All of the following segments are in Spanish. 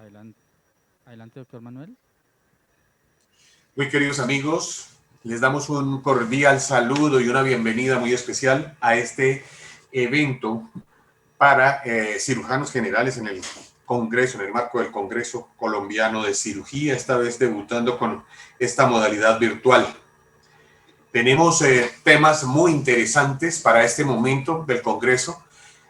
Adelante, adelante, doctor Manuel. Muy queridos amigos, les damos un cordial saludo y una bienvenida muy especial a este evento para cirujanos generales en el Congreso, en el marco del Congreso Colombiano de Cirugía, esta vez debutando con esta modalidad virtual. Tenemos temas muy interesantes para este momento del Congreso,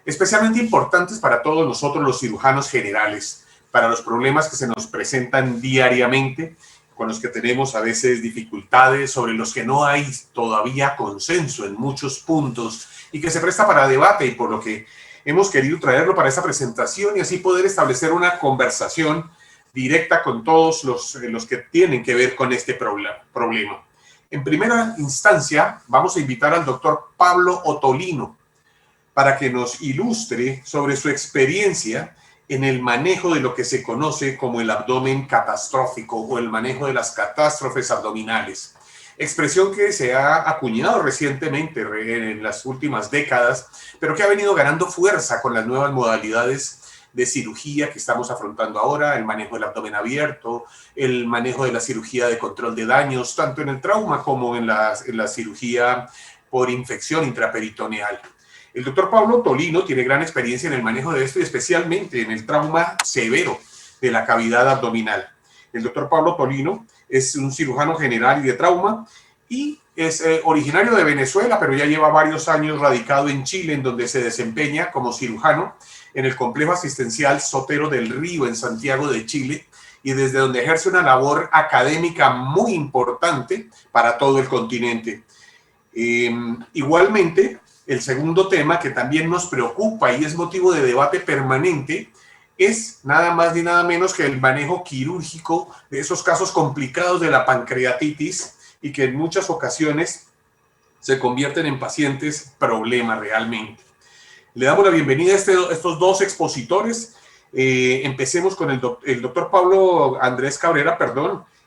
especialmente importantes para todos nosotros los cirujanos generales, para los problemas que se nos presentan diariamente, con los que tenemos a veces dificultades, sobre los que no hay todavía consenso en muchos puntos y que se presta para debate, y por lo que hemos querido traerlo para esta presentación y así poder establecer una conversación directa con todos los que tienen que ver con este problema. En primera instancia, vamos a invitar al doctor Pablo Ottolino para que nos ilustre sobre su experiencia en el manejo de lo que se conoce como el abdomen catastrófico o el manejo de las catástrofes abdominales. Expresión que se ha acuñado recientemente en las últimas décadas, pero que ha venido ganando fuerza con las nuevas modalidades de cirugía que estamos afrontando ahora, el manejo del abdomen abierto, el manejo de la cirugía de control de daños, tanto en el trauma como en la cirugía por infección intraperitoneal. El doctor Pablo Ottolino tiene gran experiencia en el manejo de esto y especialmente en el trauma severo de la cavidad abdominal. El doctor Pablo Ottolino es un cirujano general y de trauma y es originario de Venezuela, pero ya lleva varios años radicado en Chile, en donde se desempeña como cirujano en el complejo asistencial Sotero del Río en Santiago de Chile, y desde donde ejerce una labor académica muy importante para todo el continente. Igualmente, el segundo tema que también nos preocupa y es motivo de debate permanente es nada más ni nada menos que el manejo quirúrgico de esos casos complicados de la pancreatitis y que en muchas ocasiones se convierten en pacientes problema realmente. Le damos la bienvenida a estos dos expositores. Empecemos con el doctor Pablo Andrés Cabrera,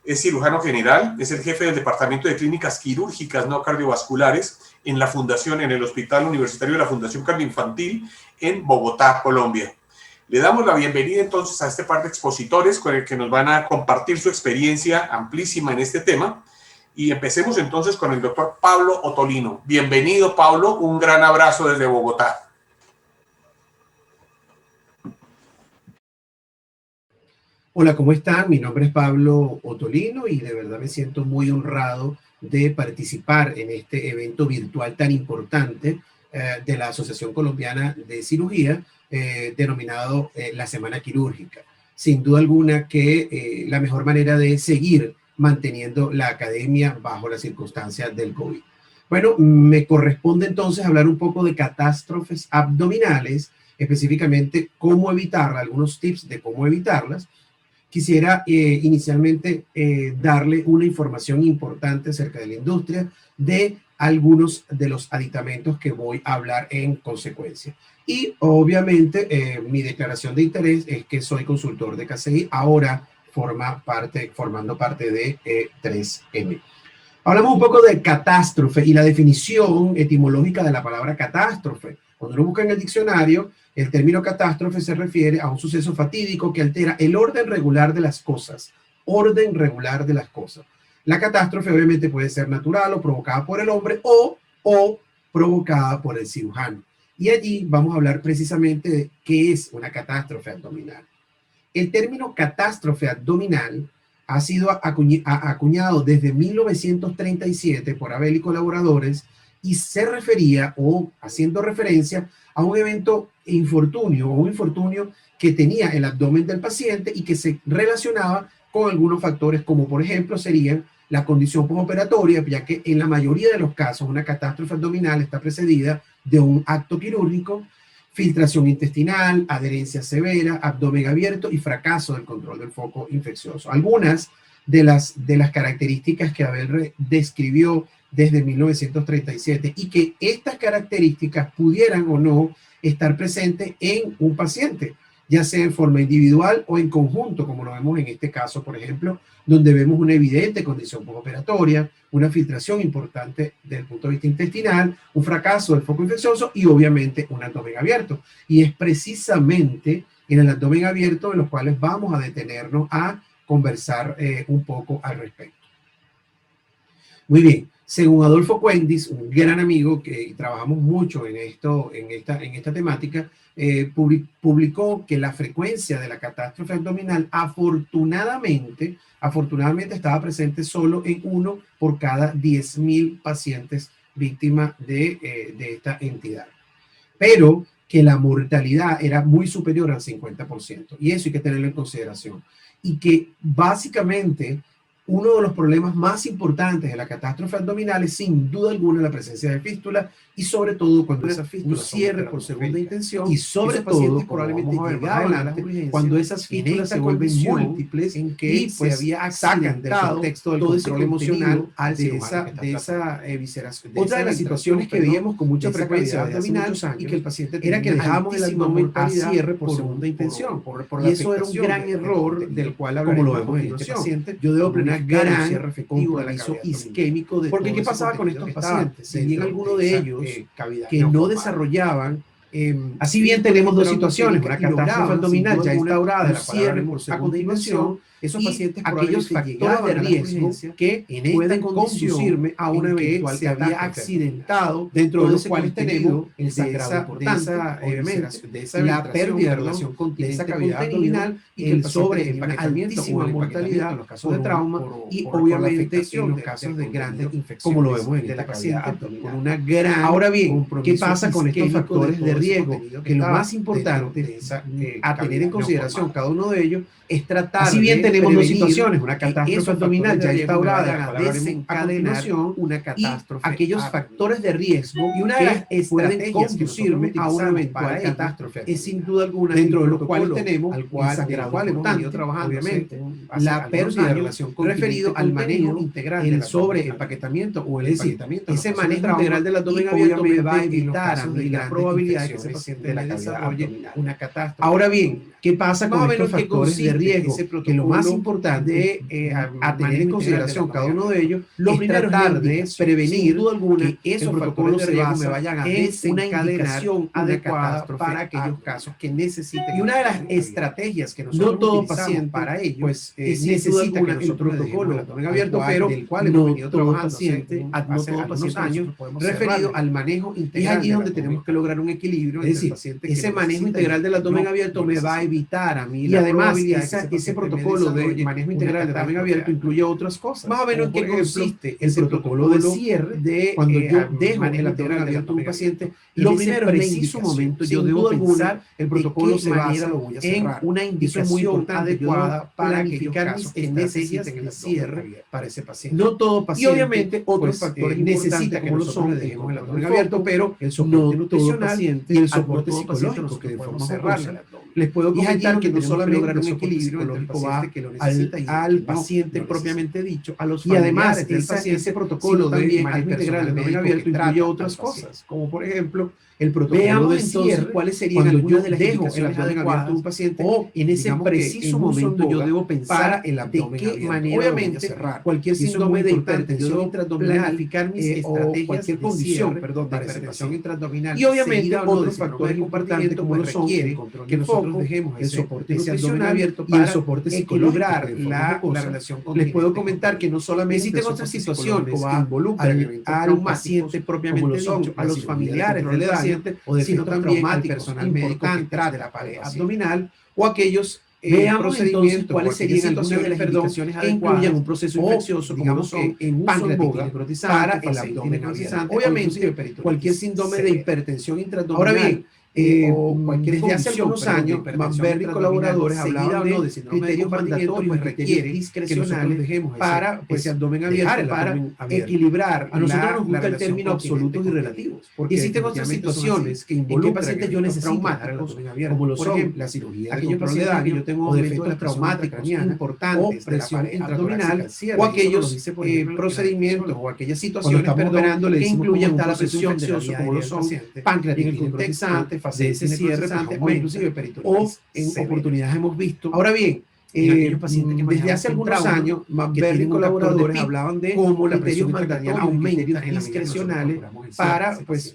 es cirujano general, es el jefe del Departamento de Clínicas Quirúrgicas No Cardiovasculares en el Hospital Universitario de la Fundación Cardioinfantil en Bogotá, Colombia. Le damos la bienvenida entonces a este par de expositores con el que nos van a compartir su experiencia amplísima en este tema. Y empecemos entonces con el doctor Pablo Ottolino. Bienvenido, Pablo, un gran abrazo desde Bogotá. Hola, ¿cómo están? Mi nombre es Pablo Ottolino y de verdad me siento muy honrado de participar en este evento virtual tan importante de la Asociación Colombiana de Cirugía, denominado la Semana Quirúrgica. Sin duda alguna que la mejor manera de seguir manteniendo la academia bajo las circunstancias del COVID. Bueno, me corresponde entonces hablar un poco de catástrofes abdominales, específicamente cómo evitarlas, algunos tips de cómo evitarlas. Quisiera inicialmente darle una información importante acerca de la industria, de algunos de los aditamentos que voy a hablar en consecuencia. Y obviamente mi declaración de interés es que soy consultor de KCI, ahora formando parte de 3M. Hablamos un poco de catástrofe y la definición etimológica de la palabra catástrofe. Cuando uno busca en el diccionario, el término catástrofe se refiere a un suceso fatídico que altera el orden regular de las cosas. Orden regular de las cosas. La catástrofe obviamente puede ser natural o provocada por el hombre o provocada por el cirujano. Y allí vamos a hablar precisamente de qué es una catástrofe abdominal. El término catástrofe abdominal ha sido acuñado desde 1937 por Abel y colaboradores y se refería o haciendo referencia a un evento infortunio o un infortunio que tenía el abdomen del paciente y que se relacionaba con algunos factores como por ejemplo serían la condición postoperatoria, ya que en la mayoría de los casos una catástrofe abdominal está precedida de un acto quirúrgico, filtración intestinal, adherencia severa, abdomen abierto y fracaso del control del foco infeccioso. Algunas de las características que Abel describió desde 1937 y que estas características pudieran o no estar presentes en un paciente, ya sea en forma individual o en conjunto, como lo vemos en este caso, por ejemplo, donde vemos una evidente condición postoperatoria, una filtración importante desde el punto de vista intestinal, un fracaso del foco infeccioso y obviamente un abdomen abierto. Y es precisamente en el abdomen abierto, en los cuales vamos a detenernos a conversar un poco al respecto. Muy bien, según Adolfo Cuendis, un gran amigo que trabajamos mucho en esta temática, publicó que la frecuencia de la catástrofe abdominal afortunadamente estaba presente solo en 1 por cada 10.000 pacientes víctimas de esta entidad. Pero que la mortalidad era muy superior al 50%. Y eso hay que tenerlo en consideración. Y que básicamente uno de los problemas más importantes de la catástrofe abdominal es sin duda alguna la presencia de fístula, y sobre todo cuando esas fístulas cierre por segunda intención, y sobre todo probablemente llegar adelante cuando esas fístulas se vuelven múltiples, en que se había accidentado todo ese control emocional de esa evisceración. Otra de las situaciones que veíamos con mucha frecuencia abdominal y que el paciente era que dejábamos el abdomen a cierre por segunda intención, y eso era un gran error del cual hablaremos a continuación. Yo debo aprender gran cierre efectivo del aviso isquémico. Porque ¿qué pasaba con estos pacientes? Si bien algunos de ellos que no desarrollaban, así bien tenemos dos situaciones, una catástrofe abdominal ya instaurada, la cierre por segunda intención, esos pacientes aquellos factores de riesgo que pueden conducirme a una eventual que había accidentado, dentro de los cuales tenemos el sangrado importante, la pérdida de relación de esa cavidad abdominal, el sobreempaquetamiento o la mortalidad en los casos de trauma, y obviamente en los casos de grandes infecciones, como lo vemos en este paciente, con una gran. Ahora bien, ¿qué pasa con estos factores de riesgo? Que lo más importante a tener en consideración cada uno de ellos es tratar. Así bien tenemos dos situaciones, una catástrofe abdominal ya instaurada, a desencadenar una catástrofe, aquellos factores de riesgo, y una de las estrategias pueden conducirme a una eventual catástrofe es sin duda alguna, dentro de los cuales tenemos, al cual hemos venido trabajando, obviamente, la pérdida de relación referido al manejo integral, el sobreempaquetamiento o el empaquetamiento. Ese manejo integral del abdomen abierto me va a evitar a mí la probabilidad de que ese paciente desarrolle una catástrofe. Ahora bien, ¿qué pasa con estos factores de riesgo? Que lo más importante a tener en consideración cada uno de ellos, lo primero es tratar de prevenir que esos protocolos de riesgo me vayan a desencadenar una catástrofe para aquellos casos que necesiten. Y una de las estrategias que nosotros no todo paciente para ello, pues necesita que el protocolo del abdomen abierto, pero del cual hemos venido trabajando no todo paciente años, referido al manejo integral. Es allí donde tenemos que lograr un equilibrio. Es decir, ese manejo integral del abdomen abierto me va a evitar a mí, y además ese protocolo de manejo integral del abdomen abierto incluye otras cosas. Más o menos en qué consiste el protocolo de cierre de cuando yo dejo el abdomen abierto de un paciente. Lo primero, en preciso momento, yo debo pensar el protocolo se basa en una indicación adecuada para planificar mis estrategias de cierre para ese paciente. No todo paciente. Y obviamente otros factores necesita como lo son dejemos el abdomen abierto, pero el soporte nutricional y el soporte psicológico que podemos cerrar el abdomen. Les puedo comentar que no solamente lograr un equilibrio entre el paciente que lo necesita al paciente propiamente dicho, a los familiares del paciente. Ese protocolo de manejo integral del abdomen abierto incluye otras cosas, como por ejemplo el protocolo de cierre, cuáles serían algunas de las indicaciones adecuadas de un paciente, o en ese preciso momento yo debo pensar el abdomen de qué manera obviamente cerrar. Cualquier síndrome de hipertensión intraabdominal, planificar mis estrategias, cualquier condición, de hipertensión intraabdominal, y obviamente otros factores importantes como lo son que nosotros dejemos el soporte nutricional abierto y el soporte psicológico, la relación con. Les puedo comentar que no solamente existen otras situaciones que involucran al paciente propiamente dicho, a los familiares del paciente, sino también al personal médico que trate la pared abdominal, o aquellos procedimientos, cuáles serían algunas de las indicaciones que incluyan un proceso infeccioso, digamos que en pancreatitis necrotizante para el abdomen necrotizante, obviamente cualquier síndrome de hipertensión intraabdominal. Ahora bien, desde hace algunos años, Manberry y colaboradores hablaban de criterios mandatorios, criterios discrecionales para ese abdomen abierto, para equilibrar. A nosotros nos gusta el término absolutos y relativos, porque existen otras situaciones que involucran pacientes yo necesito traumáticos, como lo son la cirugía de control de daño, yo tengo defectos traumáticos importantes, presión abdominal, o aquellos procedimientos o aquellas situaciones, que incluyen tal presión infecciosa, como lo son pancreatitis necrotizante, de ese cierre, o inclusive peritonitis. O en oportunidades hemos visto. Ahora bien, desde hace algunos años, Manberry y colaboradores hablaban de cómo la presión arterial aumenta discrecionales para, pues,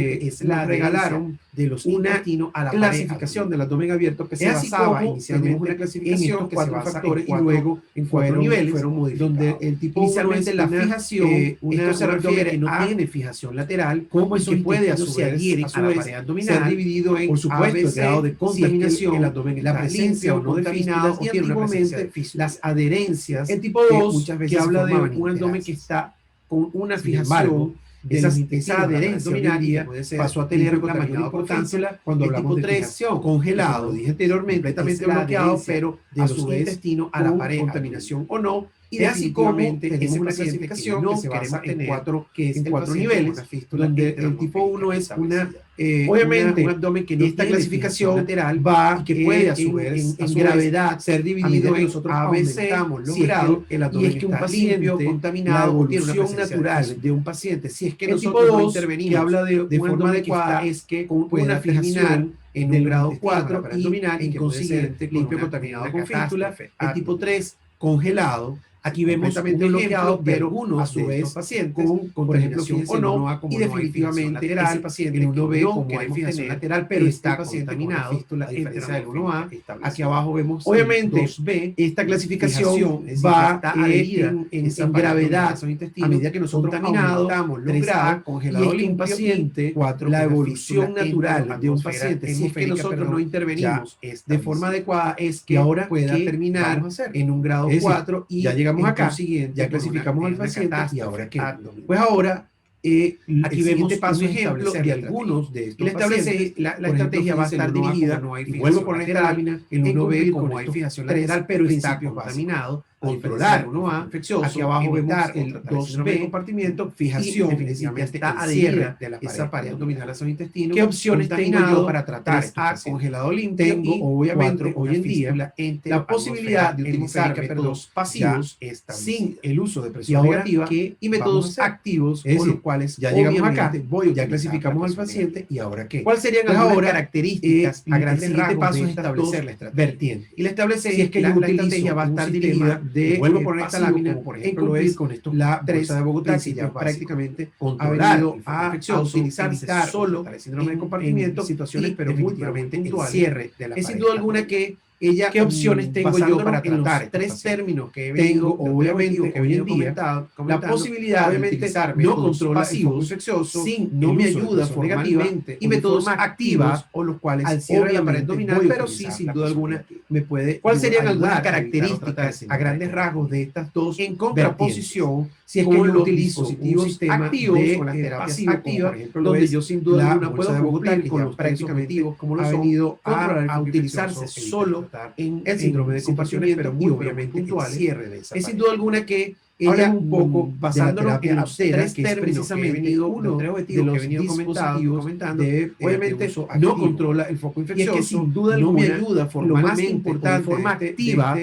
es la regalaron de los una intestinos a la clasificación del abdomen abierto que se Es así basaba como inicialmente tenemos una clasificación en estos que se cuatro basa factores en y luego en cuatro niveles, fueron modificados. donde el tipo Inicialmente la una fijación, esto se refiere que no a tiene fijación lateral, cómo y esos que puede a intestinos su se vez, adhieren a la pared ser abdominal, dividido en, por supuesto, el ABC, grado de contaminación, si el abdomen la está presencia limpio o no de contaminado, fístulas, y y tiene una presencia de antiguamente fístulas. las adherencias El tipo que 2, muchas veces que habla de formaban un abdomen interancias. que está con una Sin fijación embargo, esa adherencia urinaria pasó a tener una mayor importancia cuando hablamos de fijación, congelado, como dije anteriormente, completamente bloqueado, pero de su intestino a la pared, contaminación o no. Y así como tenemos una clasificación que se basa en cuatro niveles, donde el tipo 1 es obviamente un abdomen que en esta clasificación lateral va y que puede a su vez en gravedad ser dividido en ABC, si es que el abdomen está un paciente contaminado o tiene una evolución natural de un paciente, si es que nosotros no intervenimos, que habla de forma adecuada, es que con una fijación en el grado 4 abdominal y consiguiente limpio contaminado con fístula, el tipo 3 congelado. Aquí vemos completamente bloqueado, pero algunos a su vez pacientes con por ejemplo, o no, y definitivamente ese paciente el 1B como hay fijación lateral, pero está contaminado, a diferencia del 1A. Aquí abajo vemos obviamente 2B. Esta clasificación va adherida en gravedad a medida que nosotros aumentamos los grados, congelado y un paciente, la evolución natural de un paciente, si es que nosotros no intervenimos de forma adecuada, es que ahora pueda terminar en un grado 4 y ya llegamos acá, ya clasificamos al paciente y ahora qué. Pues ahora aquí vemos un ejemplo de algunos de estos pacientes. La estrategia va a estar dirigida, y vuelvo a poner esta lámina, el 1B como hay fijación lateral, pero está contaminado, controlar 1A infeccioso, aquí abajo vemos el 2B compartimiento, fijación, definitivamente está adherida de esa pared abdominal hacia el intestino. ¿Qué opciones tengo yo para tratar a congelado limpio? Tengo obviamente hoy en día la posibilidad de utilizar métodos pasivos sin el uso de presión negativa y métodos activos, con los cuales ya llegamos acá, ya clasificamos al paciente y ahora qué. ¿Cuáles serían algunas características a grandes rasgos de establecer la estrategia? Y la establecer si es que la estrategia va a estar dirigida vuelvo a poner esta lámina, por ejemplo, es con estos la bolsa de Bogotá, que ya prácticamente ha venido a utilizarse solo el síndrome de compartimiento, situaciones pero definitivamente el cierre de la pared. Es sin duda alguna que ¿qué opciones tengo yo para tratar tres términos que tengo? Obviamente, que hoy en día, la posibilidad de utilizar no controla pasivos infeccioso, no me ayuda formalmente, y métodos activos o los cuales al cierre de la pared abdominal, pero sí, sin duda alguna, me puede. ¿Cuáles serían algunas características a grandes rasgos de estas dos en contraposición? Si es que yo utilizo dispositivos activos con las terapias activas, donde yo sin duda alguna puedo cumplir con los prácticamente como lo ha venido a utilizarse solo en el síndrome de compartimiento, pero muy obviamente puntual, cierre de esa. Es sin duda alguna que ella un poco basándonos en los tres términos precisamente uno de los dispositivos obviamente no controla el foco infeccioso, y es que sin duda alguna no me ayuda formalmente de forma activa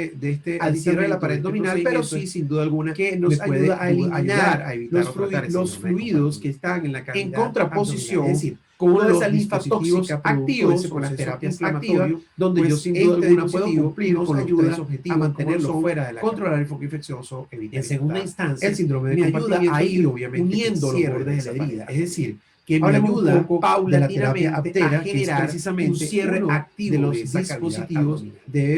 al cierre de la pared abdominal, pero sí sin duda alguna que nos ayuda a eliminar, a evitar los fluidos que están en la cavidad en contraposición, es decir, con esa linfa tóxica activos con las terapias activas, donde yo sin duda alguna puedo cumplir con ayuda a mantenerlo fuera de la controlar el foco infeccioso, evitar. En segunda instancia, el síndrome de compartimiento a ir obviamente uniendo los bordes de la herida, es decir, que me ayuda paulatinamente a generar precisamente un cierre activo de los dispositivos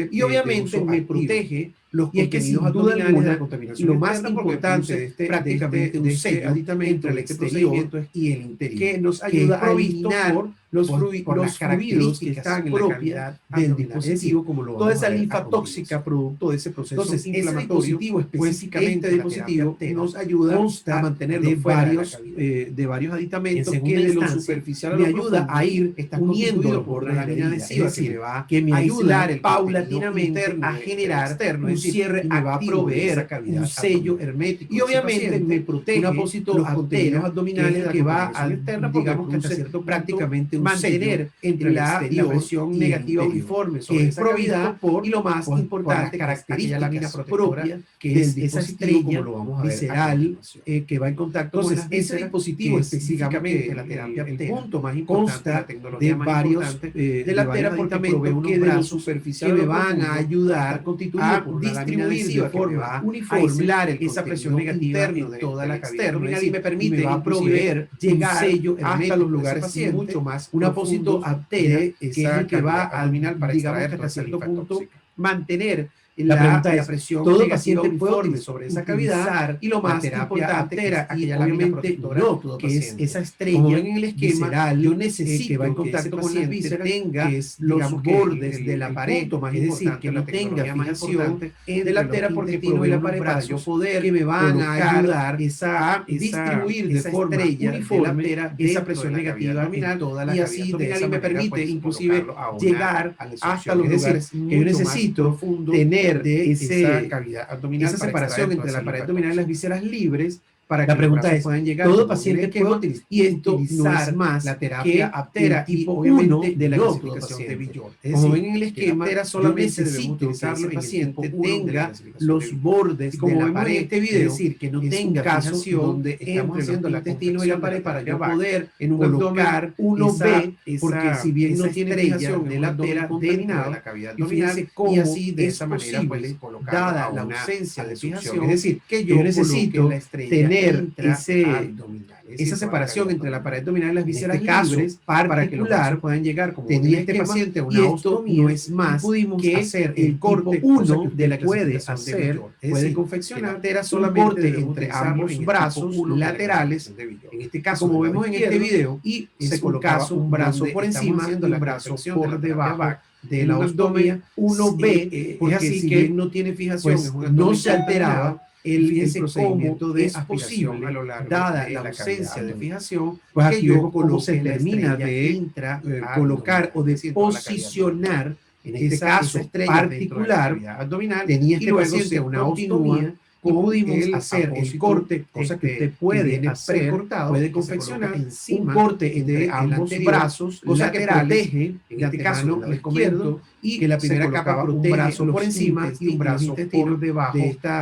y obviamente me protege los contenidos abdominales de la contaminación. Lo más importante de este prácticamente un sello aditamento entre el exterior y el interior, que nos ayuda a eliminar los fluidos que están en la cavidad del dispositivo, como lo toda esa linfa tóxica producto de ese proceso inflamatorio. Específicamente este dispositivo nos ayuda a mantener de varios aditamentos que de lo superficial me ayuda a ir uniendo por la línea adhesiva, que me ayuda paulatinamente a generar un cierre y me va a proveer un sello hermético. Y obviamente me protege los contenidos abdominales que va a digamos que hasta cierto prácticamente mantener entre la presión negativa uniforme que es provisto por, y lo más importante, características propias, que es esa estrella visceral que va en contacto con ese dispositivo específicamente la terapia. El punto más importante de varios de la terapia que de lo superficial me van a ayudar a distribuir de forma uniforme esa presión negativa en toda la cavidad y me permite proveer llegar hasta los lugares mucho más un apósito aptera, que es el que va a dominar para digamos hasta cierto punto mantener la pregunta es, presión ¿todo negativa paciente puede uniforme utilizar sobre esa cavidad? Y lo más importante altera es y aquella lámina obviamente protectora, no todo que es paciente. esa estrella. Como ven en el esquema, visceral, yo necesito que va en que ese contacto con las paciente vísceras, tenga que es, los digamos, que bordes de la el pared, punto más es decir, importante, que la no tenga tecnología más fijación importante entre la arteria porque provee y la unos pared para yo brazos poder que me van a colocar ayudar a distribuir de esa forma estrella uniforme de la arteria esa dentro presión de la cavidad negativa abdominal en toda la y cavidad así de abdominal esa y me manera, permite pues, inclusive colocarlo a llegar a la hasta succión. los Es decir, lugares que yo mucho más necesito profundos tener de esa cavidad abdominal, esa para separación extraer entre toda la esa pared linfa abdominal y las toxina. vísceras libres para La que pregunta los brazos es, puedan llegar. ¿todo Todo paciente paciente puede puede y esto no utilizar es más la terapia que Aptera el tipo y obviamente 1 de la no clasificación todo de paciente? Bjorn. Es Como decir, ven en el que la esquema, Aptera yo solamente debemos necesito que utilizarlo ese en el paciente tipo 1 de la tenga clasificación de los Bjorn. bordes Y como de la vemos en pared, este video, es decir, que no es tenga un caso fijación donde estamos entre haciendo los la intestinos y la confección de pared la para terapia yo VAC poder en un colocar abdomen 1B, porque si bien no tiene fijación de en la un abdomen Aptera dentro de contaminado, la cavidad y abdominal, fíjense y cómo así de es esa manera, pues, posible, colocarlo dada a la una ausencia de succión. fijación, Es decir, que yo yo necesito necesito la estrella tener intraabdominal, es decir, esa toda separación cavidad entre la abdominal. pared abdominal y las En vísceras este caso libres para que los brazos particular, puedan llegar, como tenía en este esquema, paciente y una esto ostomía no es más y pudimos que hacer el el corte tipo 1 cosa que de la puede clasificación de hacer, Bjorn. Es puede decir, confeccionar que la solamente un corte debemos entre utilizarlo ambos en el brazos tipo 1 de la laterales, clasificación de Bjorn. en este caso Como del lado vemos en este izquierdo, video, y es se un colocaba caso un brazo donde por estamos encima haciendo y la un brazo confección de por la terapia debajo VAC de en la un ostomía abdomen 1B, porque es así si que, bien no tiene fijación, pues, es un no abdomen se alteraba contaminado, el procedimiento cómo de es aspiración posible, a lo largo dada de la la ausencia ausencia de de fijación, fijación, pues que aquí yo vemos cómo coloque se la termina estrella de colocar o de posicionar, en este esa caso estrella particular, abdominal, tenía y este luego paciente se una continúa ostomía y con pudimos el hacer el apósito, corte, cosa que usted que puede viene hacer, precortado, puede que se confeccionar coloca un encima corte entre del ambos anterior, brazos cosa laterales, que protege, en de este caso antemano les les comento, y que la se primera capa colocaba un protege brazo por los encima y un brazo intestinos por debajo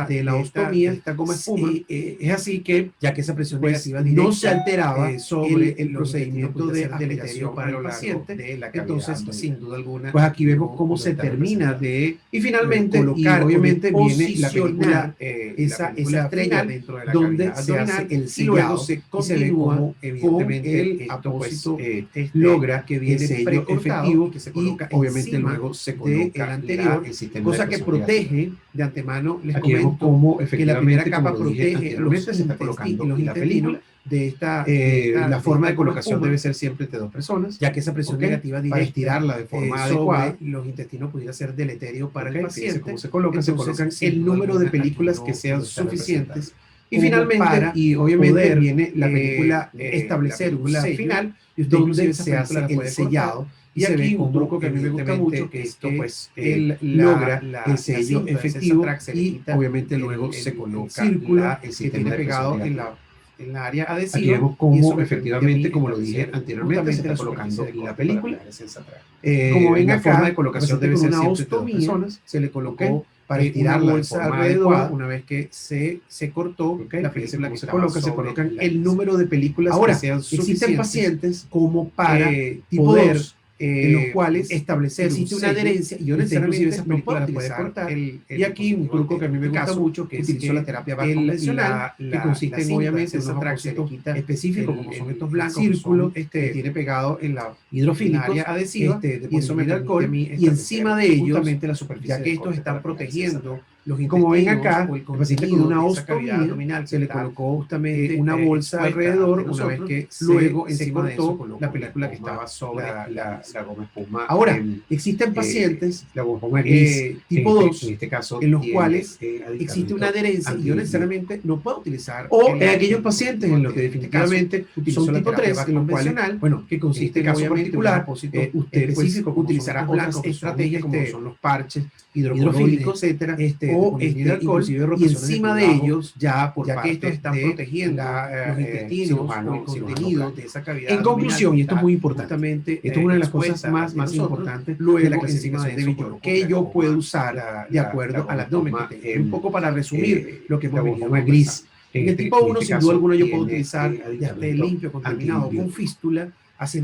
de la ostomía, esta goma espuma. es así que, ya que esa presión Pues, negativa no directa, se alteraba sobre el los procedimiento intestinos de pudiera ser aspiración para a el lo largo paciente. de la cavidad Entonces, abdominal. sin duda alguna, Pues aquí vemos no cómo lo se está termina representando. de Y finalmente, colocar, y obviamente viene la posicionar película, esa estrella final, dentro de la donde cavidad se abdominal, hace el y luego sellado se y se ve continúa cómo con evidentemente el esto, pues, apósito logra que viene el sello precortado efectivo y que se y coloca obviamente encima luego se del coloca anterior, el sistema cosa de que presión protege de antemano. Les Aquí vemos comento cómo que la primera efectivamente, capa como lo dije protege anteriormente, los se está colocando los la película. intestinos de esta, La forma de goma colocación espuma, debe ser siempre entre dos personas, ya que esa presión ¿ok? negativa Para directa estirarla de forma sobre adecuada. los intestinos pudiera ser deleterio para ¿ok? el Fíjense paciente. cómo se colocan, Entonces, el sin duda número de alguna, películas aquí que no sean lo está suficientes. Y como finalmente, para y obviamente poder, viene la película, establecer un la sello final, y usted donde inclusive esa se hace película la el puede sellado. cortar, Y se ve aquí un como, truco que a mí me gusta evidentemente, mucho, que es esto, que pues, él logra logra el el sello sello efectivo efectivo y y obviamente luego se coloca círculo el que sistema tiene de pegado presión en negativa. en la área adhesiva. Aquí vemos y eso cómo me efectivamente, permite a mí como lo dije establecer anteriormente, se justamente está la colocando superficie del la corte para película. crear ese central. Como ven la acá, forma de colocación debe ser una siempre entre dos ostomía, personas. Se le colocó ¿ok? para estirarla una de bolsa forma alrededor. adecuada. Una vez que se cortó, ¿ok? la Fíjense película cómo que se estaba coloca, se sobre colocan la el pieza. número de películas Ahora, que sean existen suficientes pacientes como para tipo poder 2, en los cuales establecer existe un una sello, adherencia y yo que necesariamente inclusive esas esas películas películas las puede cortar. y aquí un truco que a mí me gusta mucho, que utilizo la terapia VAC convencional, que consiste en obviamente unos apósitos específicos como son estos blancos, círculos que tiene pegado en la hidrofílicos, área adhesiva, de y eso me polivir permite alcohol, a mí y encima de ellos, justamente la superficie ya que del estos corte están para crear ese protegiendo central. Los como ven intestinos acá, o el el paciente con contenido una de esa cavidad ostomía, abdominal se le está, colocó justamente una bolsa expuesta alrededor, ante una vez nosotros, que luego se encima de eso cortó colocó la película que espuma, estaba sobre la goma espuma. Ahora, existen pacientes la goma espuma gris, tipo 2, en este caso, en los tiene, cuales aditamentos existe una adherencia y yo antibióticos. necesariamente no puedo utilizar. O en aquellos pacientes en los que definitivamente son tipo 3, en los cuales, bueno, que consiste en este caso obviamente en un particular, apósito usted pues, específico, como utilizará son otras blancos, estrategias como son los parches hidrofílicos, etcétera, o alcohol, inclusive y rotaciones encima de de trabajo, ellos, ya por ya que parte estos están de protegiendo los intestinos o el contenido de esa cavidad. En conclusión, y esto es muy importante, justamente, esto es una de las cosas expuesta más ante nosotros, importantes luego de la encima de clasificación de eso Bjorn, que yo como puedo usar de acuerdo al abdomen que tengo. Un poco para resumir lo que hemos venido goma conversando. gris. En el tipo 1, sin duda alguna, yo puedo utilizar, ya esté aditamento limpio, contaminado, antibiótico. con fístula,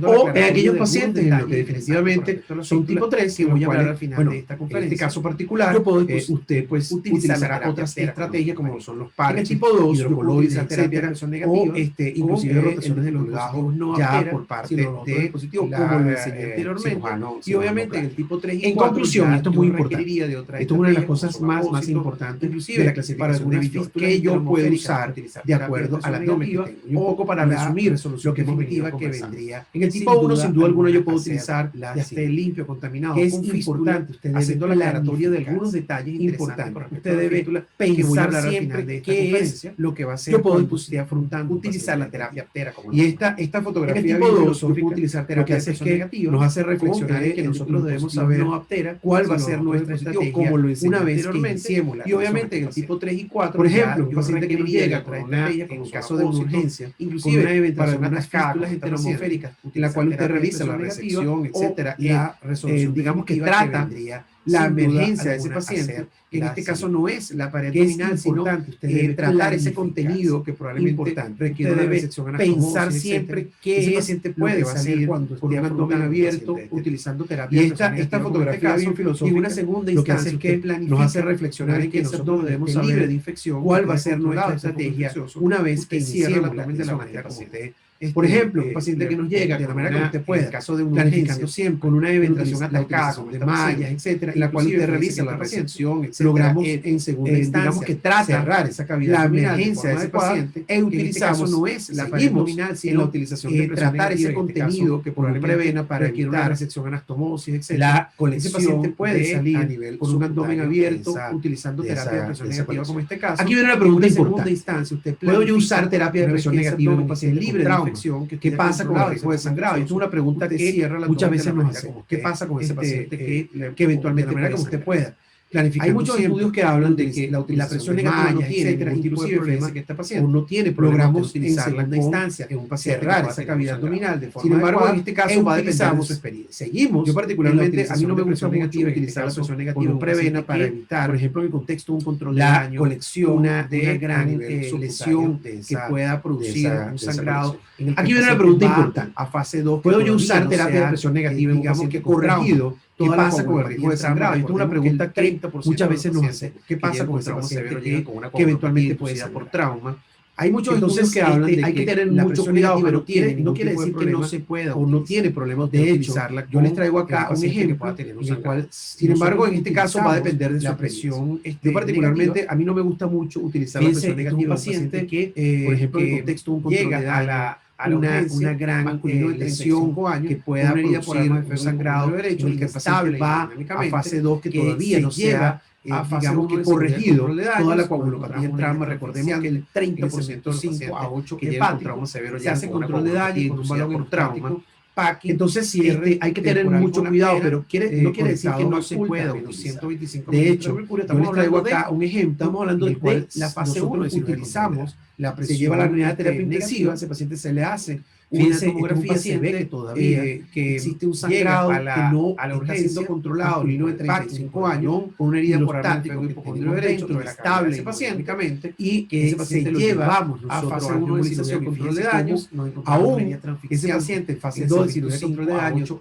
o en aquellos pacientes en los que definitivamente son tipo 3, que voy a hablar al final de esta conferencia. En este caso particular, usted pues utilizará otras estrategias como son los parches, tipo 2, hidrocoloides, etcétera, o inclusive rotaciones de los bajos ya por parte de dispositivos, como lo enseñé anteriormente. Y obviamente en el tipo 3 y 4, en conclusión, esto es muy importante. Esto es una de las cosas más importantes de la clasificación de víctimas que yo puedo usar de acuerdo a la normativa. Y un poco para resumir lo que definitiva que vendría. En el tipo 1, sin duda alguna, yo puedo utilizar ya esté limpio, contaminado, que es importante. Usted haciendo la aclaratoria de algunos detalles importantes. Usted debe pensar siempre qué es lo que va a hacer. Yo puedo afrontando utilizar la terapia aptera. Y esta fotografía en el tipo 2, yo puedo utilizar terapia de presión negativa, nos hace reflexionar en que nosotros debemos saber cuál va a ser nuestra estrategia como lo una vez que iniciemos. Y obviamente en el tipo 3 y 4, por ejemplo, un paciente que nos llega con una, en un caso de urgencia, inclusive con una eventación atascada, fístulas enteromosféricas, en la cual usted revisa la resección, etcétera, y la resolución, digamos que trata la emergencia de ese paciente, que en este caso no es la pared abdominal, sino tratar ese contenido que probablemente requiere una resección anastomosis, pensar siempre qué ese paciente puede salir cuando esté un abdomen abierto utilizando terapia. Y esta fotografía bien filosófica, y una segunda instancia es que nos hace reflexionar en que nosotros debemos saber de infección cuál va a ser nuestra estrategia una vez que cierre la abdomen de la manera como usted. Por ejemplo, un paciente que nos llega de la manera que usted pueda, en caso de una urgencia, siempre con una eventación atacada, con de mallas, etcétera, en la cual usted revisa la resección, logramos en segunda instancia, digamos que trata cerrar esa cavidad, la emergencia de ese paciente, e utilizamos, no es la pared abdominal, sino la utilización de tratar ese contenido que probablemente prevena para evitar una resección anastomosis, etcétera. La colección, ese paciente puede salir a nivel con un abdomen abierto, utilizando terapia de presión negativa como este caso. Aquí viene una pregunta importante. ¿Puedo yo usar terapia de presión negativa en un paciente libre de infección? ¿Qué pasa con el riesgo de sangrado? Y esto es una pregunta que muchas veces nos hacemos. ¿Qué pasa con ese paciente que eventualmente puede como usted pueda? Hay muchos estudios que hablan de que la presión negativa no tiene ningún tipo de problema que está paciente. Uno tiene problemas de utilizarla en instancia en un paciente cerrar esa cavidad abdominal de forma. Sin embargo, en este caso va a depender de su experiencia. Seguimos. Yo particularmente, a mí no me gusta mucho utilizar la presión negativa como prevena para evitar, por ejemplo, en el contexto de un control de daño, colección de gran lesión que pueda producir un sangrado. Aquí viene una pregunta importante. A fase 2, ¿puedo yo usar terapia de presión negativa en un paciente corregido? ¿Qué pasa con el riesgo de sangrado? Esto es una pregunta que muchas veces nos hacen. ¿Qué pasa con ese paciente que eventualmente puede ser por trauma? Hay muchos estudios que hablan de que hay que tener mucho cuidado, pero no quiere decir que no se pueda o no tiene problemas de utilizarla. Yo les traigo acá un ejemplo en el cual, sin embargo, en este caso va a depender de su presión. Yo particularmente, a mí no me gusta mucho utilizar la presión negativa en un paciente que, por ejemplo, en el contexto de un control de daño, una gran lesión que pueda producir un sangrado derecho, el que el paciente va a fase 2 que todavía no lleva digamos que corregido toda la coagulopatía en trauma. Recordemos que el 30% de 5 a 8 que lleva trauma severo se hace control de daño con un balón por trauma. Entonces, hay que tener mucho cuidado, pero no quiere decir que no se pueda utilizar. De hecho, yo les traigo acá un ejemplo. Estamos hablando de la fase 1, utilizamos la presión, se lleva a la unidad de terapia intensiva, a ese paciente se le hace una tomografía, se ve que todavía existe un sangrado que no está siendo controlado, un niño de 35 años, con una herida por armático hipocondrio derecho, estable ese paciente, y que ese paciente lo llevamos a fase 1 de cirugía de control de daños. Aún ese paciente en fase 2 de cirugía de control de daños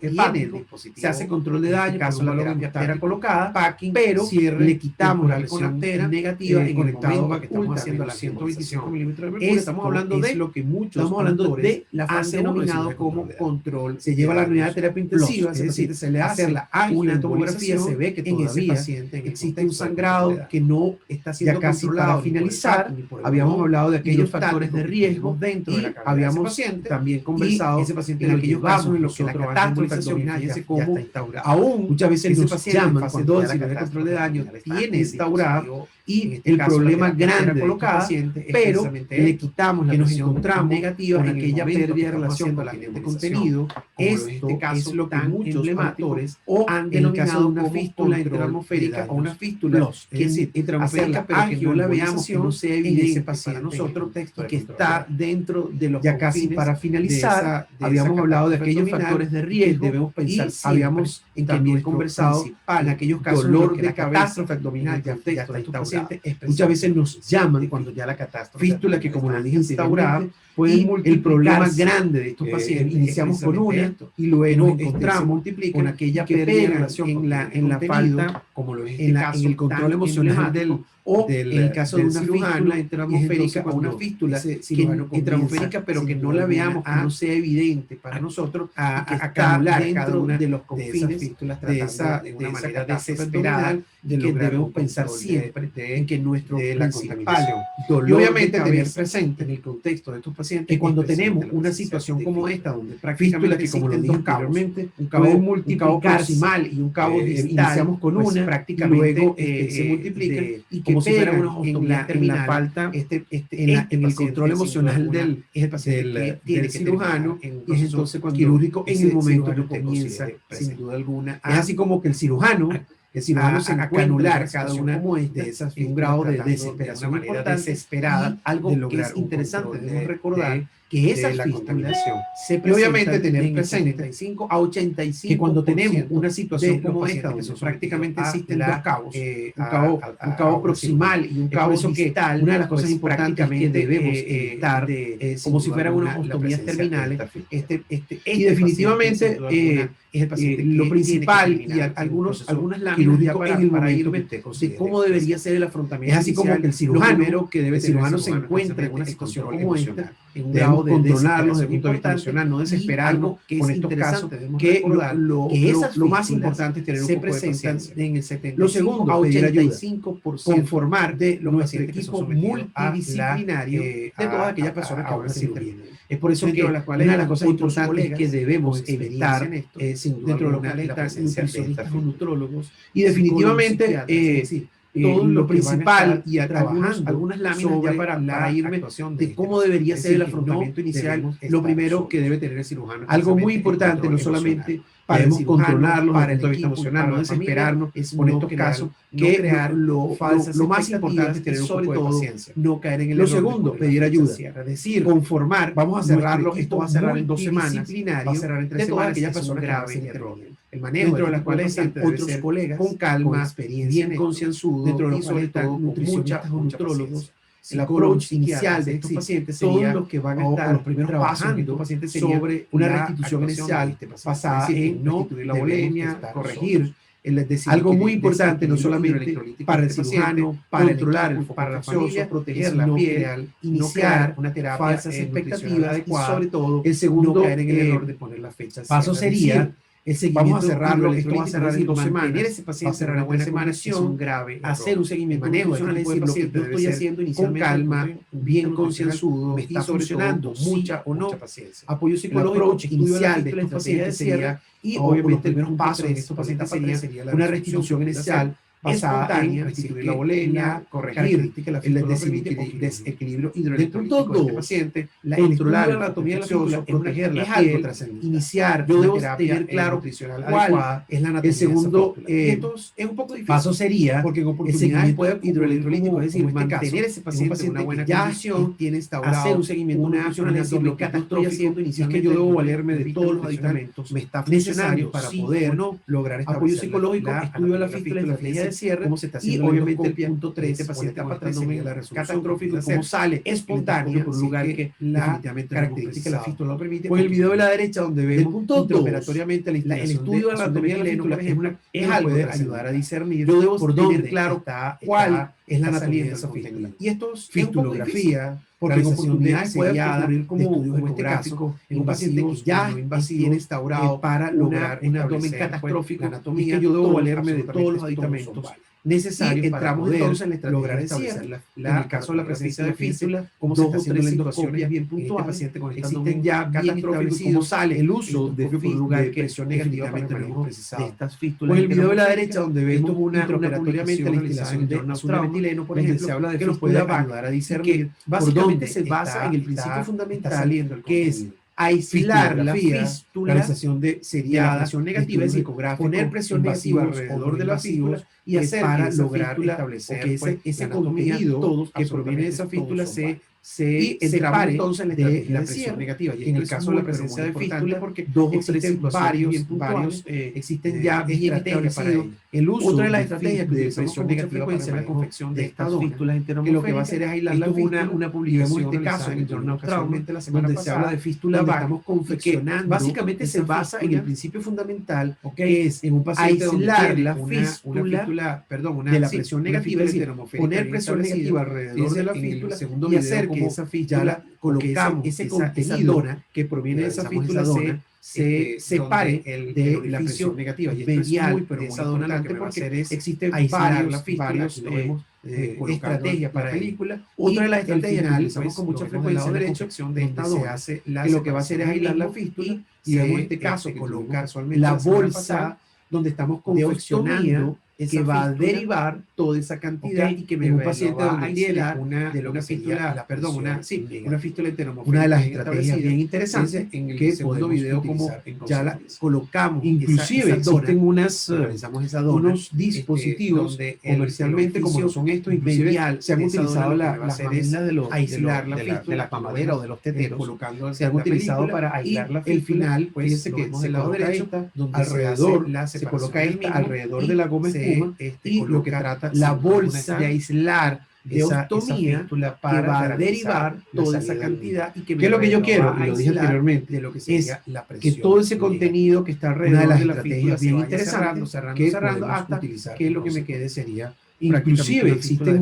se hace control de daño, caso la terapia aptera colocada, pero le quitamos la lesión aptera negativa en el momento que estamos haciendo la 125 milímetros de mercurio. Estamos hablando de lo que muchos autores han denominado como control. Se lleva a la unidad de terapia intensiva, es decir, se le hace una tomografía, se ve que en ese paciente existe un sangrado que no está siendo controlado. Para finalizar, habíamos hablado de aquellos factores de riesgo dentro de la cabeza de ese paciente, también conversado ese paciente en aquellos casos en los que la catástrofe abdominal ya está instaurada. Aún muchas veces ese paciente en fase 2 de control de daño tiene instaurado y el problema grande colocada, pero le quitamos la que nos encontramos negativa en aquella pérdida de relación con la de contenido. Esto es lo que muchos emblemáticos o han denominado de una fístula intraatmosférica o una fístula que es intraatmosférica, pero que no la veamos, que no sea evidente para nosotros, que está dentro de los. Ya casi para finalizar, habíamos hablado de aquellos factores de riesgo, debemos pensar, habíamos también conversado en aquellos casos dolor de catástrofe abdominal, ya está paciente muchas veces nos llaman cuando ya la catástrofe, fístula que como lo dije instaurada, y el problema grande de estos pacientes, iniciamos con una y luego encontramos con aquella que pega en la falta, como lo es en el control emocional o en el caso de una fístula intraatmosférica o una fístula intraatmosférica, pero que no la veamos, que no sea evidente para nosotros, a calcular cada una de los confines de esa manera desesperada, de que debemos pensar siempre en que nuestro principal dolor, y obviamente tener presente en el contexto de estos pacientes que cuando tenemos una situación como esta, donde prácticamente como lo dije anteriormente, un cabo proximal y un cabo distal, iniciamos con una, prácticamente luego se multiplica y como si fuera una ostomía terminal, en la falta, en el control emocional del cirujano, y es entonces cuando quirúrgico en el momento que comienza, sin duda alguna, es así como que el cirujano se encuentra anular cada una de esas un grado de desesperación, de manera desesperada, algo que es interesante, debemos recordar que esa contaminación se presenta, y obviamente tener presente 75 a 85 que cuando tenemos una situación como esta, donde prácticamente existen dos cabos, un cabo proximal y un cabo distal, una de las cosas importantes que debemos evitar, como si fueran unas ostomías terminales, y definitivamente lo principal y algunas láminas para irme de cómo debería ser el afrontamiento. Es así como que el cirujano se encuentra en una situación como esta, en un grado de controlarlos desde el punto de vista emocional, no desesperarnos con estos casos, que lo más importante es tener un poco de paciencia. En el 75, lo segundo, pedir ayuda, conformar de nuestro equipo multidisciplinario de todas aquellas personas que van a cirugía. Es por eso que una de las cosas importantes que debemos evitar dentro de lo que es nutricionistas o nutrólogos, y definitivamente todo lo principal y algunas láminas ya para irme de cómo debería ser el afrontamiento inicial, lo primero que debe tener el cirujano. Algo muy importante, no solamente podemos controlarlo desde el punto de vista emocional, no desesperarnos con estos casos, que crear lo más importante es tener sobre todo no caer en el error. Lo segundo, pedir ayuda, es decir, conformar, vamos a cerrarlo, esto va a cerrar en 2 semanas, va a cerrar en 3 semanas, aquellas personas graves error. El manejo dentro de las cuales están otros colegas con calma, experiencia, bien concienzudo, dentro de los cuales están nutricionistas o nutrólogos. El approach inicial de estos pacientes sería todos los que van a estar los primeros trabajando estos pacientes sobre una restitución inicial basada en no restituir la bulimia, corregir algo muy importante, no solamente para el cirujano, para controlar, para la familia, proteger la piel, iniciar una terapia, falsas expectativas y sobre todo el segundo, no caer en el error de poner la fecha. Paso sería el seguimiento. Vamos a cerrarlo, esto va a cerrar en 2 semanas. Ese paciente va a cerrar en buena semanación, grave, hacer un seguimiento, manejo, eso es decir, lo que yo estoy haciendo inicialmente con calma, bien concienzudo, me está funcionando, mucha o no paciencia. Apoyo psicológico inicial de estos pacientes sería, y obviamente el primer paso de estos pacientes sería una restitución inicial basada en restituir la bulimia, corregir el desequilibrio hidroelectrolítico de este paciente, controlar la anatomía de la fístula, proteger la piel, iniciar una terapia claro nutricional adecuada, es la anatomía. El segundo es un poco difícil. Paso sería, porque en oportunidades puede hidroelectrolítico, es decir, mantener ese paciente en una buena condición, tiene instaurado hacer un seguimiento nutricional, es decir, lo que estoy haciendo inicialmente es que yo debo valerme de todos los aditamentos, me está funcionando para poder lograr apoyo psicológico, estudio de la fístula y la estrategia de cierre, cómo se está haciendo, y obviamente el punto 3, este paciente apartándome la resolución catastrófica, cómo sale espontánea por un lugar que la característica de la fístula lo permite. Con el video de la derecha donde vemos intraoperatoriamente el estudio de la anatomía de la fístula, es algo que puede ayudar a discernir. Yo debo tener claro cuál es la anatomía de esa fístula. Y esto es fistulografía, porque en oportunidades puede ocurrir como estudios en este caso en un paciente que ya tiene instaurado para lograr un abdomen catastrófico, y que yo debo valerme de todos los aditamentos necesarios para poder lograr establecer en el caso de la presencia de fístula, como 2 o 3 situaciones bien puntuales, paciente con existen ya bien establecidos, cómo sale el uso de un lugar que presión negativa para el manejo de estas fístulas. Con el video de la derecha donde vemos intraoperatoriamente la instalación de metileno, por ejemplo, se habla de que nos puede ayudar a discernir, básicamente se basa en el principio fundamental que es aislar la fístula, realización de seriada, presión negativa, es decir, poner presión negativa alrededor de la fístula y hacer para lograr establecer ese contenido que proviene de esa fístula se separe entonces de la presión negativa. Y en el caso de la presencia de fístula, porque 2 o 3 varios existen ya bien establecidos El uso Otra de las de estrategias que de utilizamos presión con mucha negativa frecuencia para es la confección de estas estas fístulas fístulas que lo que va a hacer es aislar la fístula. una Y publicación vemos este caso realizada en el Journal of Trauma, casualmente la semana donde se habla de fístula donde back, estamos y que confeccionando básicamente se esa basa en fístula, el principio fundamental, ¿ok? que es en un paciente donde aislar tiene la una fístula, de la presión negativa, es decir, poner presión negativa alrededor de la fístula y hacer que esa fístula colocamos ese contenido que proviene de esa realizamos fístula se separe de la presión negativa. Y esto es muy, pero muy importante porque existen varios estrategias para la ello. película. Otra de las el estrategias que final, utilizamos pues, con mucha lo vemos del frecuencia lado es la derecho, confección de donde esta se dona, hace la que lo que va a hacer es separación aislar la mismo, fístula y vemos este caso que coloca casualmente la la semana bolsa pasada, donde estamos de confeccionando esa que va a fístula, derivar toda esa cantidad ¿ok? y que En me un va paciente a donde tiene aislar de lo una que sería fístula, la perdón, una presión fístula enteromorfética una de las bien estrategias establecida. bien interesantes Entonces, en el que segundo podemos video, como utilizar en ya la consecuencia. colocamos, Inclusive esa dona, existen realizamos esa dona, unos dispositivos donde comercialmente como lo son estos, inclusive medial se han de esa utilizado dona, lo que va a las hacer es mamilas aislar la de fístula, la mamadera o de los teteros, colocando se han la utilizado película, para aislar y la el fístula. final, pues, Fíjense lo que vemos se del lado coloca derecho, esta donde alrededor, la se separación coloca del esta mismo, alrededor y de la goma se, espuma, y lo que coloca trata la sin bolsa de aislar de esa ostomía fístula que para va a garantizar derivar la toda salida esa del mismo. cantidad y que ¿Qué es lo que yo quiero? va a Y lo dije aislar anteriormente, de lo que es sería la que presión todo ese negativa. contenido que está Una alrededor de las de la estrategias fístula bien bien interesantes interesante que cerrando podemos hasta utilizar que en lo que me consecuencia. quede sería Inclusive existen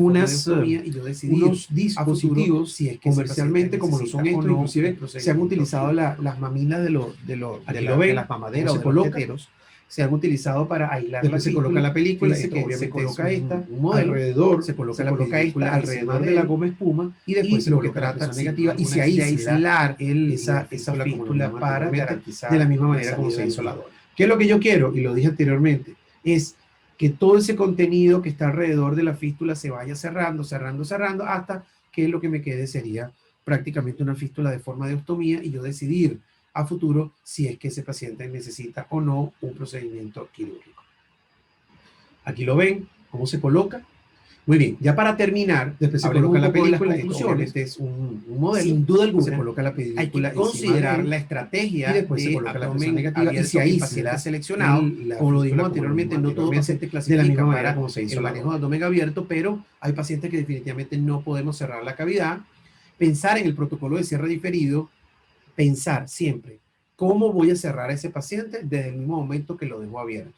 y yo decidí unos a dispositivos futuro, si es que comercialmente como lo son estos, inclusive se han utilizado las mamilas de las mamaderas o de los teteros, se han utilizado para aislar la Después se fístula. coloca la película, Fíjense esto que obviamente se coloca es esta un modelo, alrededor, se coloca se la coloca película esta encima alrededor de de la él, goma espuma, y después y se lo que coloca la trata presión negativa y se de aísla esa fístula fístula para garantizar de la misma la manera como se salida hizo del la mismo. dona. ¿Qué es lo que yo quiero? Y lo dije anteriormente, es que todo ese contenido que está alrededor de la fístula se vaya cerrando, hasta que lo que me quede sería prácticamente una fístula de forma de ostomía y yo decidir a futuro si es que ese paciente necesita o no un procedimiento quirúrgico. Aquí lo ven, cómo se coloca. Muy bien, ya para terminar, Después se hablemos coloca un poco de las película, conclusiones. esto obviamente es un modelo. sin duda alguna, Se coloca la película hay que encima considerar de él, la estrategia y después se de coloca la abdomen presión negativa y abierto se en aísla paciente seleccionado. la Como lo dijimos fístula, anteriormente, no todo paciente de la clasifica misma manera para como se hizo el la manejo de dona. abdomen abierto, pero hay pacientes que definitivamente no podemos cerrar la cavidad. Pensar en el protocolo de cierre diferido, pensar siempre cómo voy a cerrar a ese paciente desde el mismo momento que lo dejo abierto.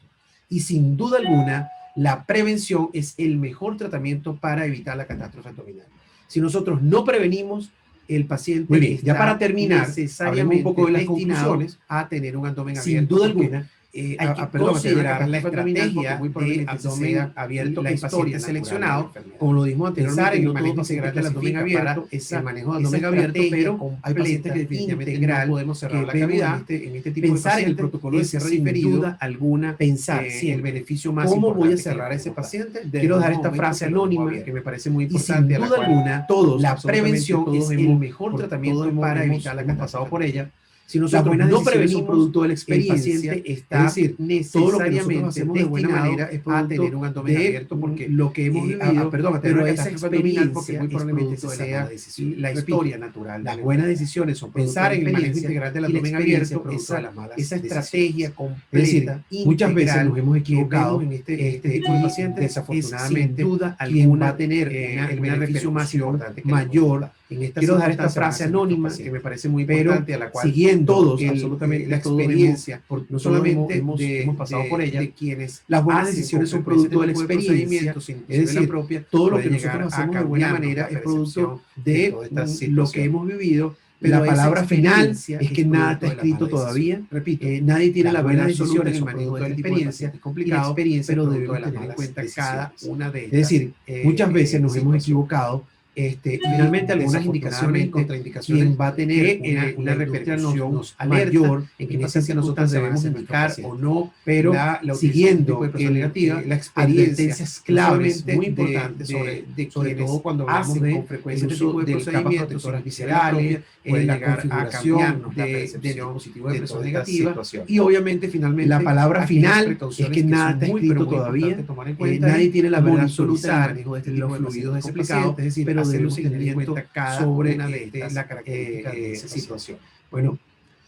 Y sin duda alguna, la prevención es el mejor tratamiento para evitar la catástrofe abdominal. Si nosotros no prevenimos, el paciente Muy bien, está ya para terminar, necesariamente hablemos un poco de las destinado conclusiones. a tener un abdomen Sin abierto. duda porque, alguna, hay que a considerar la catástrofe abdominal, estrategia porque muy de probablemente abdomen sea abierto la en historia paciente natural seleccionado. de la enfermedad. Como lo dijimos Pensar anteriormente, en no el todo manejo paciente integral de la clasifica abdomen para abierto, el manejo de abdomen esa abierto, pero estrategia hay pacientes que definitivamente integral no podemos cerrar que la vemos cavidad. en este tipo Pensar de en el pacientes protocolo de es, cierre sin diferido, duda alguna, pensar el siempre beneficio más cómo voy a importante que cerrar a ese podemos dar. paciente. Quiero dar esta momento frase que lo dejo anónima abierto. que me parece muy Y importante, sin a la duda cual alguna, todos, la absolutamente prevención todos es hemos- el mejor tratamiento todos para hemos- evitar la hemos catástrofe pasado por ella. Si Las nosotros buenas no decisiones son prevenimos, producto de la el experiencia, paciente está es decir, todo lo que nosotros necesariamente hacemos de buena destinado manera es a producto tener un abdomen de abierto, porque lo que hemos vivido, a tener pero una esa catástrofe abdominal, porque experiencia muy es probablemente producto de la sea mala decisión. la Repito, historia natural. las buenas decisiones son producto Pensar de en la el manejo experiencia integral del y la abdomen experiencia abierto, producto de las malas esa decisiones. estrategia completa, Es decir, muchas veces integral, nos hemos equivocado que vemos en este tipo de y pacientes, desafortunadamente sin duda quien alguna va a tener el una beneficio más repercusión importante que mayor. en esta Quiero dar esta circunstancia frase van a ser nuestros anónima pacientes. que me parece muy Pero importante, a la cual siguiendo todos, la absolutamente todos experiencia, no solamente hemos pasado por ella, de quienes las buenas hacen decisiones son con frecuencia producto de la este tipo de experiencia. procedimientos, Es decir, la propia, todo lo puede que nosotros llegar a hacemos de buena cambiarnos manera la es producto percepción de toda esta lo que situación. hemos vivido. Pero La esa palabra final experiencia es que es nada producto está de la escrito mala todavía. decisión. Repito, Nadie tiene la buena verdad absoluta absoluta en en el el manejo manejo de de este la tipo de experiencia pacientes complicados, y la experiencia, pero producto debemos de las tener en malas cuenta cada decisiones. una de Es estas decir, muchas veces nos hemos situaciones. equivocado. Finalmente, algunas indicaciones y contraindicaciones, quien va a tener que una la repercusión nos mayor en en qué estas paciente nosotros debemos indicar o no, pero la siguiendo utilización de presión negativa, la advertencias claves no muy solamente importantes sobre quienes todo cuando hablamos hacen de con frecuencia el este uso tipo de del capas procedimientos protectoras viscerales, viscerales, puede la llegar a configuración cambiarnos la del percepción dispositivo de de presión todas estas negativa situaciones. y obviamente finalmente La palabra aquellas final precauciones es que nada son está muy, escrito pero muy todavía. importante tomar en cuenta Nadie tiene la verdad monitorizar absoluta en el manejo de este los tipo de fluidos de ese pacientes paciente, complicados, es decir, pero hacer debemos un tener en seguimiento cuenta cada sobre una de estas la característica de esa esa situación. Bueno,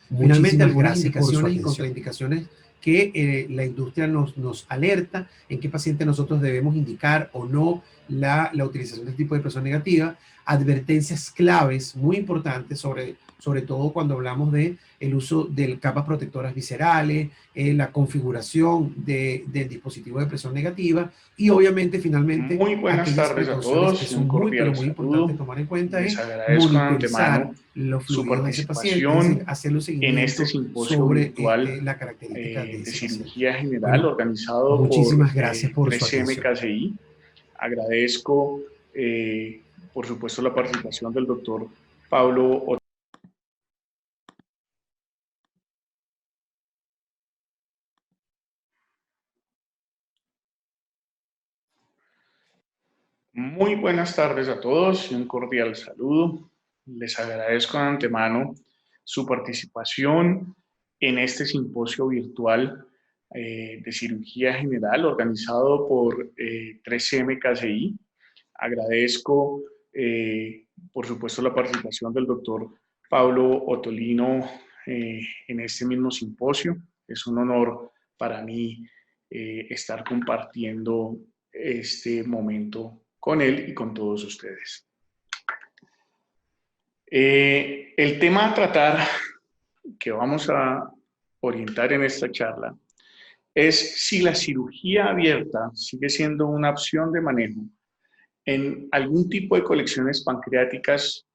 Finalmente, Muchísimas algunas gracias por su indicaciones y atención. contraindicaciones que la industria nos alerta en qué paciente nosotros debemos indicar o no la utilización de este tipo de presión negativa, advertencias claves muy importantes sobre todo cuando hablamos de el uso de capas protectoras viscerales, la configuración del dispositivo de presión negativa y obviamente finalmente Muy buenas aquellas tardes a precauciones que todos y un son muy pero cordial muy importantes saludo. tomar en cuenta Les es agradezco de monitorizar antemano los su fluidos de ese paciente, es decir, participación hacerle un en este seguimiento simposio sobre virtual la característica de de ese paciente. cirugía general Bueno, organizado por muchísimas gracias por su 3M atención. KCI. Agradezco, por supuesto, la participación del doctor Pablo. Muy buenas tardes a todos y un cordial saludo. Les agradezco de antemano su participación en este simposio virtual de cirugía general organizado por 3M KCI. Agradezco, por supuesto, la participación del doctor Pablo Ottolino en este mismo simposio. Es un honor para mí estar compartiendo este momento con él y con todos ustedes. El tema a tratar que vamos a orientar en esta charla es si la cirugía abierta sigue siendo una opción de manejo en algún tipo de colecciones pancreáticas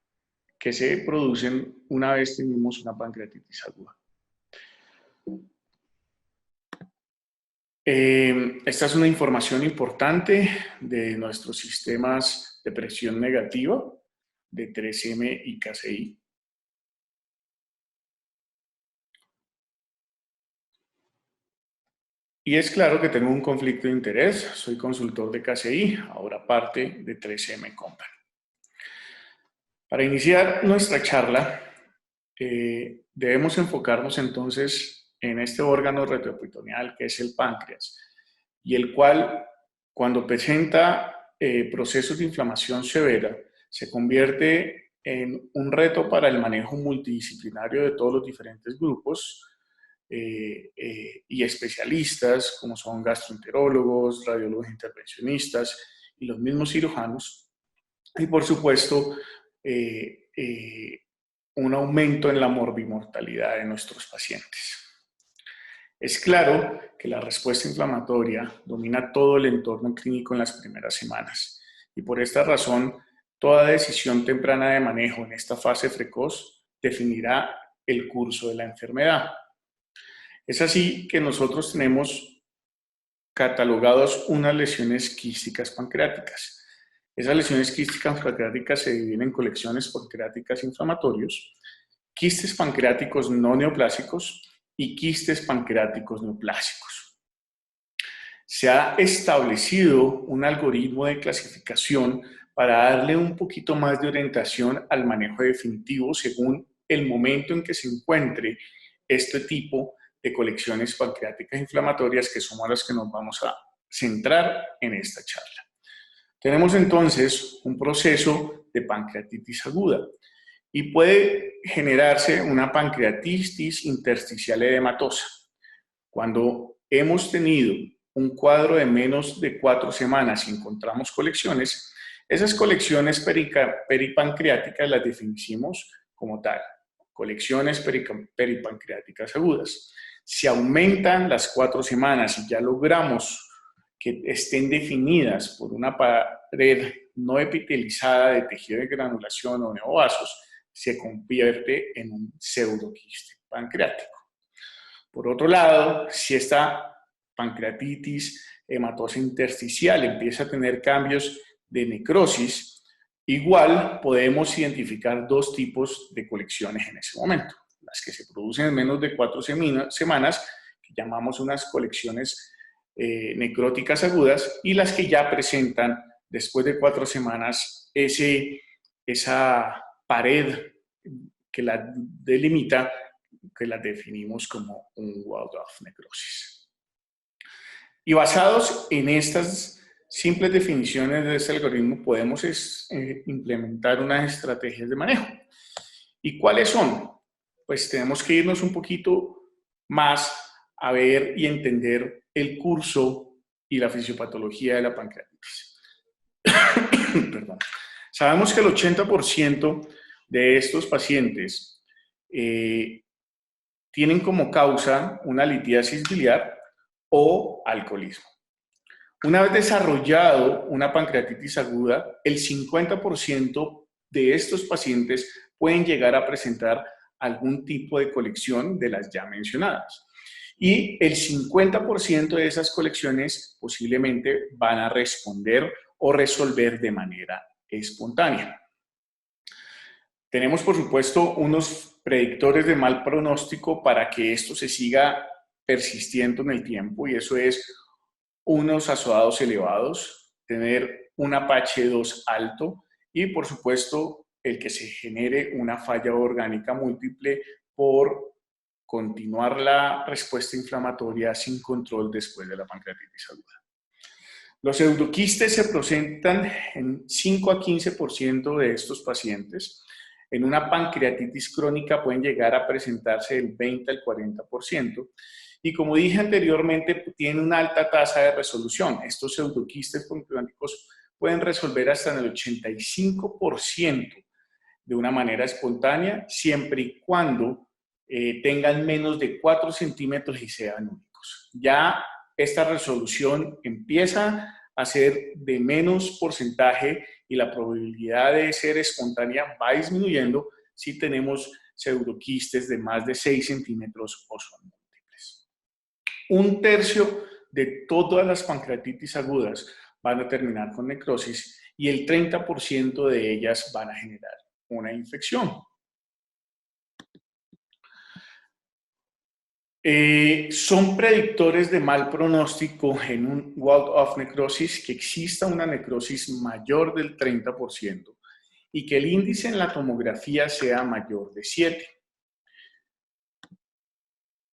que se producen una vez tenemos una pancreatitis aguda. Esta es una información importante de nuestros sistemas de presión negativa de 3M y KCI. Y es claro que tengo un conflicto de interés, soy consultor de KCI, ahora parte de 3M Company. Para iniciar nuestra charla, debemos enfocarnos entonces en este órgano retroperitoneal que es el páncreas, y el cual, cuando presenta procesos de inflamación severa, se convierte en un reto para el manejo multidisciplinario de todos los diferentes grupos y especialistas, como son gastroenterólogos, radiólogos intervencionistas y los mismos cirujanos, y por supuesto, un aumento en la morbimortalidad de nuestros pacientes. Es claro que la respuesta inflamatoria domina todo el entorno clínico en las primeras semanas y por esta razón toda decisión temprana de manejo en esta fase precoz definirá el curso de la enfermedad. Es así que nosotros tenemos catalogados unas lesiones quísticas pancreáticas. Esas lesiones quísticas pancreáticas se dividen en colecciones pancreáticas inflamatorios, quistes pancreáticos no neoplásicos y quistes pancreáticos neoplásicos. Se ha establecido un algoritmo de clasificación para darle un poquito más de orientación al manejo definitivo según el momento en que se encuentre este tipo de colecciones pancreáticas inflamatorias, que son las que nos vamos a centrar en esta charla. Tenemos entonces un proceso de pancreatitis aguda y puede generarse una pancreatitis intersticial edematosa. Cuando hemos tenido un cuadro de menos de 4 semanas y encontramos colecciones, esas colecciones peripancreáticas las definimos como tal, colecciones peripancreáticas agudas. Si aumentan las 4 semanas y ya logramos que estén definidas por una pared no epitelizada de tejido de granulación o neovasos, se convierte en un pseudoquiste pancreático. Por otro lado, si esta pancreatitis hematosa intersticial empieza a tener cambios de necrosis, igual podemos identificar dos tipos de colecciones en ese momento. Las que se producen en menos de 4 semanas, que llamamos unas colecciones necróticas agudas, y las que ya presentan después de 4 semanas esa pared que la delimita, que la definimos como un walled off necrosis. Y basados en estas simples definiciones de este algoritmo podemos implementar unas estrategias de manejo. ¿Y cuáles son? pues tenemos que irnos un poquito más a ver y entender el curso y la fisiopatología de la pancreatitis. Perdón. Sabemos que el 80% de estos pacientes tienen como causa una litiasis biliar o alcoholismo. Una vez desarrollado una pancreatitis aguda, el 50% de estos pacientes pueden llegar a presentar algún tipo de colección de las ya mencionadas. Y el 50% de esas colecciones posiblemente van a responder o resolver de manera espontánea. Tenemos, por supuesto, unos predictores de mal pronóstico para que esto se siga persistiendo en el tiempo, y eso es unos azoados elevados, tener un APH2 alto y, por supuesto, el que se genere una falla orgánica múltiple por continuar la respuesta inflamatoria sin control después de la pancreatitis aguda. Los pseudoquistes se presentan en 5 a 15% de estos pacientes. En una pancreatitis crónica pueden llegar a presentarse del 20 al 40%. Y como dije anteriormente, tienen una alta tasa de resolución. Estos pseudoquistes pancreáticos pueden resolver hasta en el 85% de una manera espontánea, siempre y cuando tengan menos de 4 centímetros y sean únicos. Ya esta resolución empieza a ser de menos porcentaje y la probabilidad de ser espontánea va disminuyendo si tenemos pseudoquistes de más de 6 centímetros o son múltiples. 1/3 de todas las pancreatitis agudas van a terminar con necrosis y el 30% de ellas van a generar una infección. Son predictores de mal pronóstico en un wall-off necrosis que exista una necrosis mayor del 30% y que el índice en la tomografía sea mayor de 7.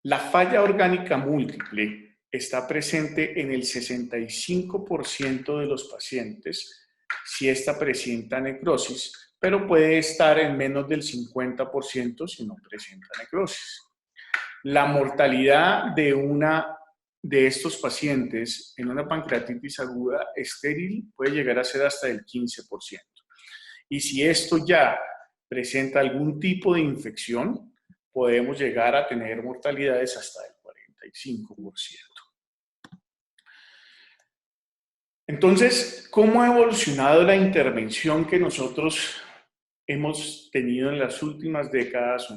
La falla orgánica múltiple está presente en el 65% de los pacientes si esta presenta necrosis, pero puede estar en menos del 50% si no presenta necrosis. La mortalidad de estos pacientes en una pancreatitis aguda estéril puede llegar a ser hasta el 15%. Y si esto ya presenta algún tipo de infección, podemos llegar a tener mortalidades hasta el 45%. Entonces, ¿cómo ha evolucionado la intervención que nosotros hemos tenido en las últimas décadas,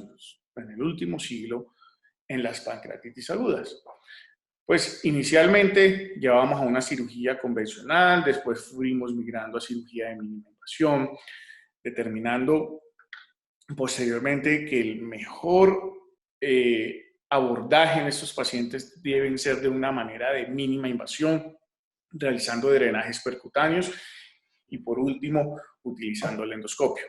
en el último siglo, en las pancreatitis agudas? Pues inicialmente llevábamos a una cirugía convencional, después fuimos migrando a cirugía de mínima invasión, determinando posteriormente que el mejor abordaje en estos pacientes deben ser de una manera de mínima invasión, realizando drenajes percutáneos y por último utilizando el endoscopio.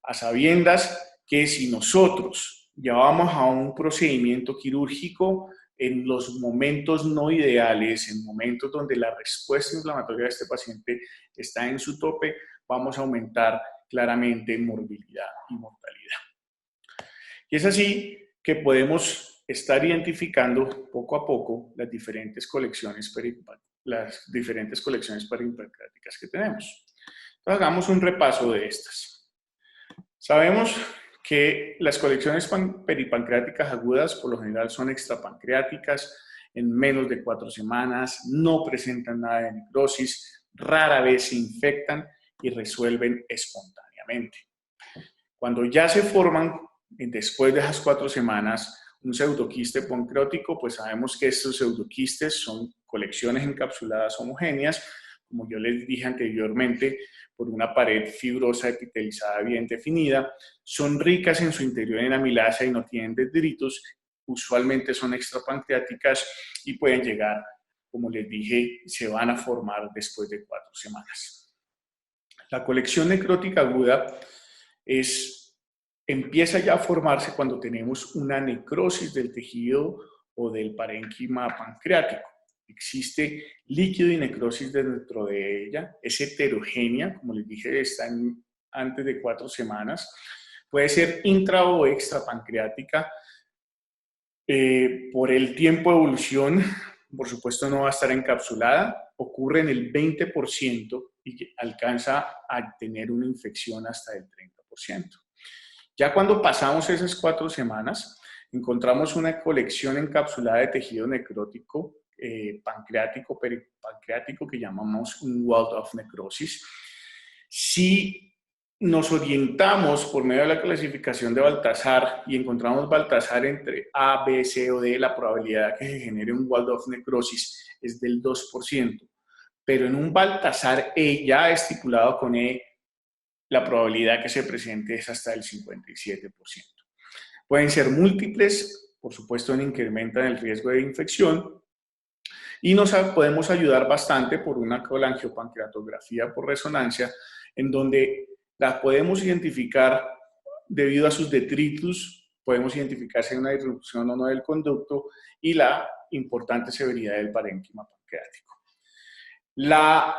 A sabiendas que si nosotros llevamos a un procedimiento quirúrgico en los momentos no ideales, en momentos donde la respuesta inflamatoria de este paciente está en su tope, vamos a aumentar claramente morbilidad y mortalidad. Y es así que podemos estar identificando poco a poco las diferentes colecciones peripancreáticas que tenemos. Entonces, hagamos un repaso de estas. Sabemos que las colecciones peripancreáticas agudas por lo general son extrapancreáticas, en menos de 4 semanas, no presentan nada de necrosis, rara vez se infectan y resuelven espontáneamente. Cuando ya se forman, después de esas 4 semanas, un pseudoquiste pancreático, pues sabemos que estos pseudoquistes son colecciones encapsuladas homogéneas, como yo les dije anteriormente, por una pared fibrosa epitelizada bien definida, son ricas en su interior en amilasa y no tienen dendritos, usualmente son extrapancreáticas y pueden llegar, como les dije, se van a formar después de 4 semanas. La colección necrótica aguda empieza ya a formarse cuando tenemos una necrosis del tejido o del parénquima pancreático. Existe líquido y necrosis dentro de ella, es heterogénea, como les dije, está antes de 4 semanas, Puede ser intra o extrapancreática. Por el tiempo de evolución, por supuesto no va a estar encapsulada, ocurre en el 20% y que alcanza a tener una infección hasta el 30%. Ya cuando pasamos esas 4 semanas, encontramos una colección encapsulada de tejido necrótico, pancreático, peripancreático, que llamamos un walled off necrosis. Si nos orientamos por medio de la clasificación de Baltasar y encontramos Baltasar entre A, B, C o D, la probabilidad de que se genere un walled off necrosis es del 2%. Pero en un Baltasar E ya estipulado con E, la probabilidad que se presente es hasta el 57%. Pueden ser múltiples, por supuesto incrementan el riesgo de infección, y nos podemos ayudar bastante por una colangiopancreatografía por resonancia, en donde la podemos identificar debido a sus detritus, podemos identificar si hay una disrupción o no del conducto y la importante severidad del parénquima pancreático. La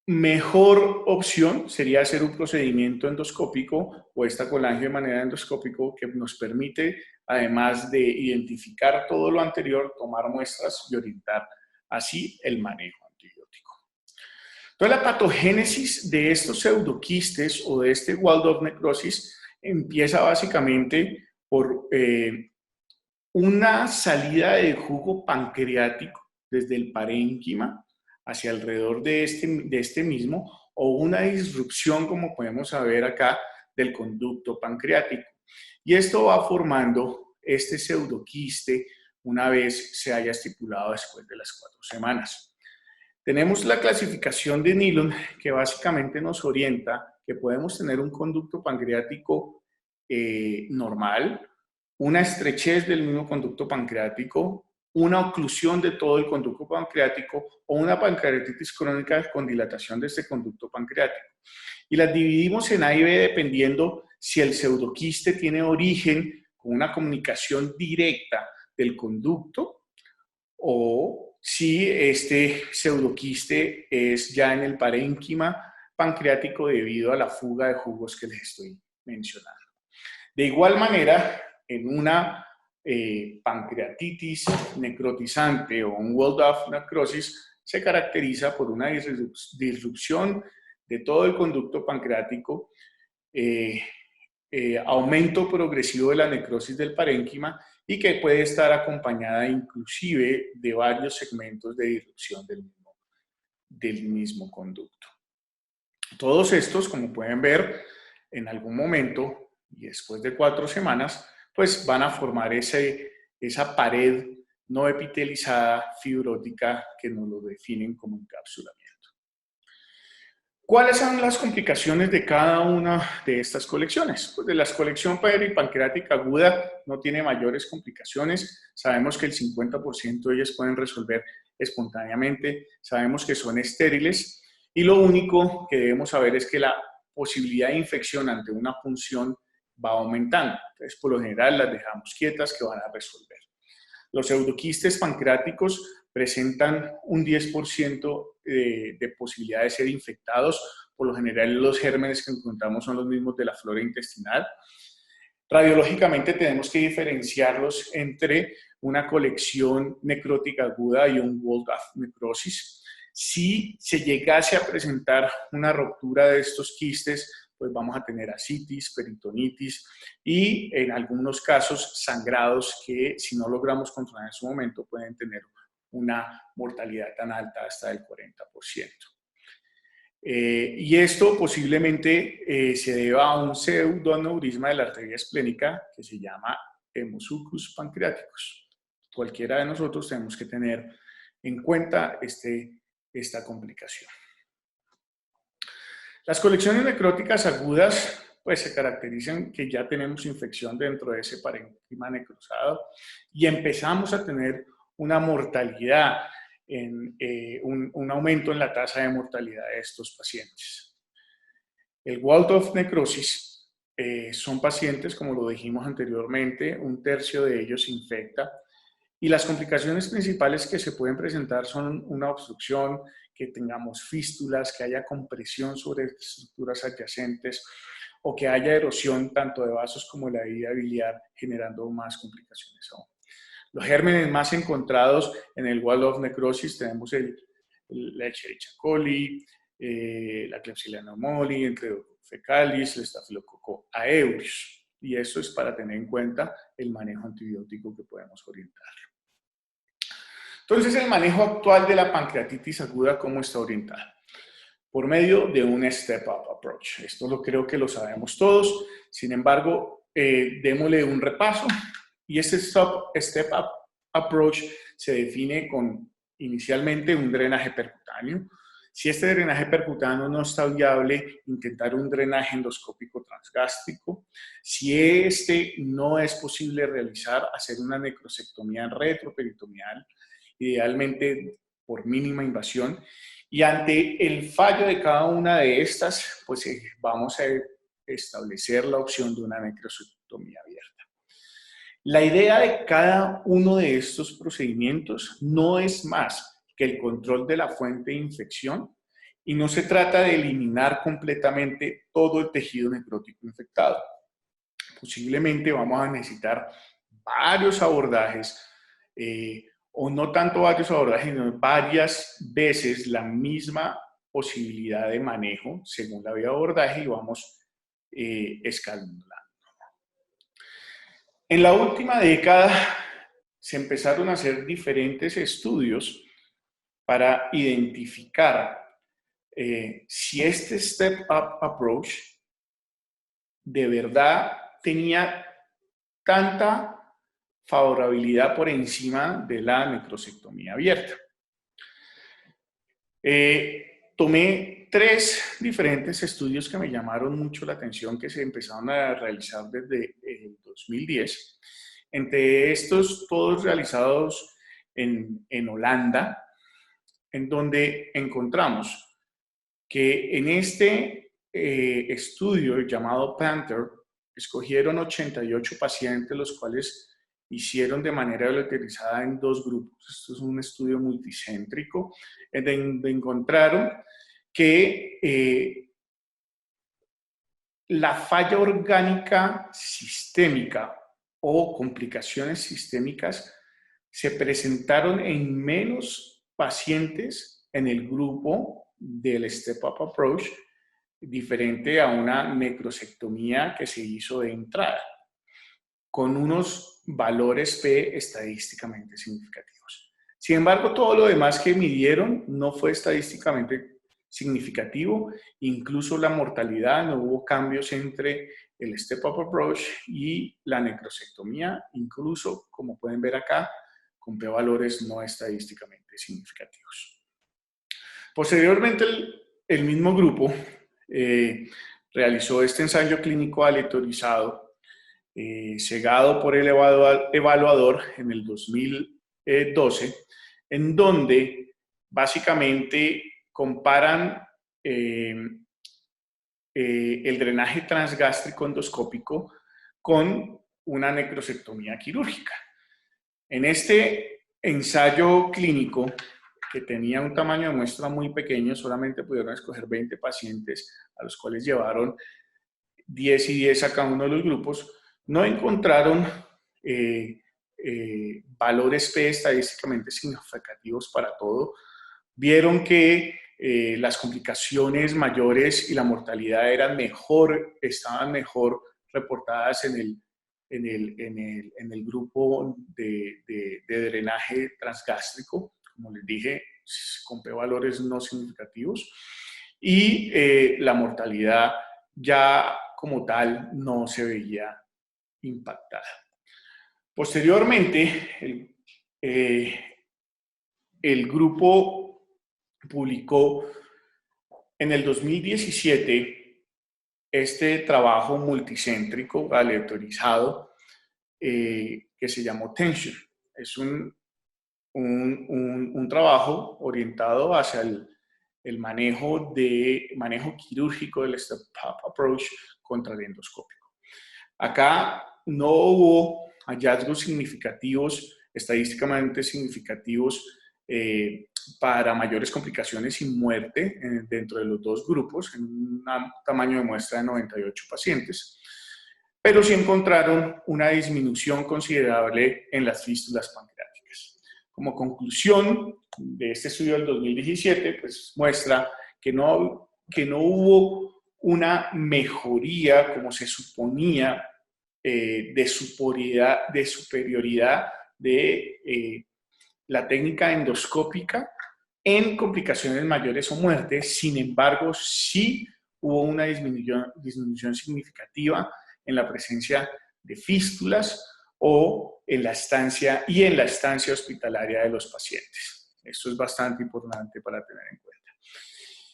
mejor opción sería hacer un procedimiento endoscópico o esta colangio de manera endoscópica que nos permite, además de identificar todo lo anterior, tomar muestras y orientar así el manejo antibiótico. Entonces, la patogénesis de estos pseudoquistes o de este walled off necrosis empieza básicamente por una salida de jugo pancreático desde el parénquima hacia alrededor de este mismo, o una disrupción, como podemos ver acá, del conducto pancreático. Y esto va formando este pseudoquiste una vez se haya estipulado después de las 4 semanas. Tenemos la clasificación de Nilon, que básicamente nos orienta que podemos tener un conducto pancreático normal, una estrechez del mismo conducto pancreático, una oclusión de todo el conducto pancreático o una pancreatitis crónica con dilatación de este conducto pancreático. Y las dividimos en A y B dependiendo si el pseudoquiste tiene origen con una comunicación directa del conducto o si este pseudoquiste es ya en el parénquima pancreático debido a la fuga de jugos que les estoy mencionando. De igual manera, en una pancreatitis necrotizante o un walled off necrosis se caracteriza por una disrupción de todo el conducto pancreático, aumento progresivo de la necrosis del parénquima y que puede estar acompañada inclusive de varios segmentos de disrupción del mismo conducto. Todos estos, como pueden ver, en algún momento y después de 4 semanas, pues van a formar esa pared no epitelizada fibrótica que nos lo definen como encapsulamiento. ¿Cuáles son las complicaciones de cada una de estas colecciones? Pues de la colección peripancreática aguda no tiene mayores complicaciones. Sabemos que el 50% de ellas pueden resolver espontáneamente. Sabemos que son estériles y lo único que debemos saber es que la posibilidad de infección ante una punción va aumentando. Entonces, por lo general, las dejamos quietas que van a resolver. Los pseudoquistes pancreáticos presentan un 10% de posibilidad de ser infectados. Por lo general, los gérmenes que encontramos son los mismos de la flora intestinal. Radiológicamente, tenemos que diferenciarlos entre una colección necrótica aguda y un walled off necrosis. Si se llegase a presentar una ruptura de estos quistes, pues vamos a tener ascitis, peritonitis y en algunos casos sangrados que si no logramos controlar en su momento pueden tener una mortalidad tan alta hasta el 40%. Y esto posiblemente se deba a un pseudoaneurisma de la arteria esplénica que se llama hemosucus pancreáticos. Cualquiera de nosotros tenemos que tener en cuenta esta complicación. Las colecciones necróticas agudas pues se caracterizan que ya tenemos infección dentro de ese parénquima necrosado y empezamos a tener una mortalidad, un aumento en la tasa de mortalidad de estos pacientes. El walled off necrosis son pacientes, como lo dijimos anteriormente, 1/3 de ellos se infecta y las complicaciones principales que se pueden presentar son una obstrucción, que tengamos fístulas, que haya compresión sobre estructuras adyacentes o que haya erosión tanto de vasos como de la vía biliar, generando más complicaciones aún. Los gérmenes más encontrados en el wall of necrosis tenemos la Escherichia coli, la Klebsiella pneumoniae, el Enterococcus fecalis, el Staphylococcus aureus. Y eso es para tener en cuenta el manejo antibiótico que podemos orientar. Entonces, el manejo actual de la pancreatitis aguda, ¿cómo está orientado? Por medio de un step-up approach. Esto creo que lo sabemos todos. Sin embargo, démosle un repaso. Y este step-up approach se define con inicialmente un drenaje percutáneo. Si este drenaje percutáneo no está viable, intentar un drenaje endoscópico transgástrico. Si este no es posible realizar, hacer una necrosectomía retroperitoneal, idealmente por mínima invasión. Y ante el fallo de cada una de estas, pues vamos a establecer la opción de una necrosectomía abierta. La idea de cada uno de estos procedimientos no es más que el control de la fuente de infección y no se trata de eliminar completamente todo el tejido necrótico infectado. Posiblemente vamos a necesitar varios abordajes, o no tanto varios abordajes, sino varias veces la misma posibilidad de manejo según la vía de abordaje y vamos escalando. En la última década se empezaron a hacer diferentes estudios para identificar si este step-up approach de verdad tenía tanta favorabilidad por encima de la necrosectomía abierta. Tomé 3 diferentes estudios que me llamaron mucho la atención, que se empezaron a realizar desde el 2010. Entre estos, todos realizados en Holanda, en donde encontramos que en este estudio llamado Panther, escogieron 88 pacientes, los cuales hicieron de manera aleatorizada en 2 grupos. Esto es un estudio multicéntrico, en donde encontraron que la falla orgánica sistémica o complicaciones sistémicas se presentaron en menos pacientes en el grupo del step-up approach, diferente a una necrosectomía que se hizo de entrada, con unos valores P estadísticamente significativos. Sin embargo, todo lo demás que midieron no fue estadísticamente significativo, incluso la mortalidad, no hubo cambios entre el step-up approach y la necrosectomía, incluso, como pueden ver acá, con P-valores no estadísticamente significativos. Posteriormente, el mismo grupo realizó este ensayo clínico aleatorizado, cegado por el evaluador en el 2012, en donde básicamente comparan el drenaje transgástrico endoscópico con una necrosectomía quirúrgica. En este ensayo clínico, que tenía un tamaño de muestra muy pequeño, solamente pudieron escoger 20 pacientes, a los cuales llevaron 10 y 10 a cada uno de los grupos, no encontraron valores P estadísticamente significativos para todo. Vieron que las complicaciones mayores y la mortalidad estaban mejor reportadas en el grupo de drenaje transgástrico, como les dije, con P-valores no significativos, y la mortalidad ya como tal no se veía impactada. Posteriormente, el grupo publicó en el 2017 este trabajo multicéntrico aleatorizado que se llamó TENSURE. Es un trabajo orientado hacia el manejo quirúrgico del step-up approach contra el endoscópico. Acá no hubo hallazgos significativos, estadísticamente significativos, para mayores complicaciones y muerte dentro de los dos grupos, en un tamaño de muestra de 98 pacientes, pero sí encontraron una disminución considerable en las fístulas pancreáticas. Como conclusión de este estudio del 2017, pues muestra que no hubo una mejoría como se suponía de superioridad de la técnica endoscópica en complicaciones mayores o muerte. Sin embargo, sí hubo una disminución significativa en la presencia de fístulas o en la estancia hospitalaria de los pacientes. Esto es bastante importante para tener en cuenta.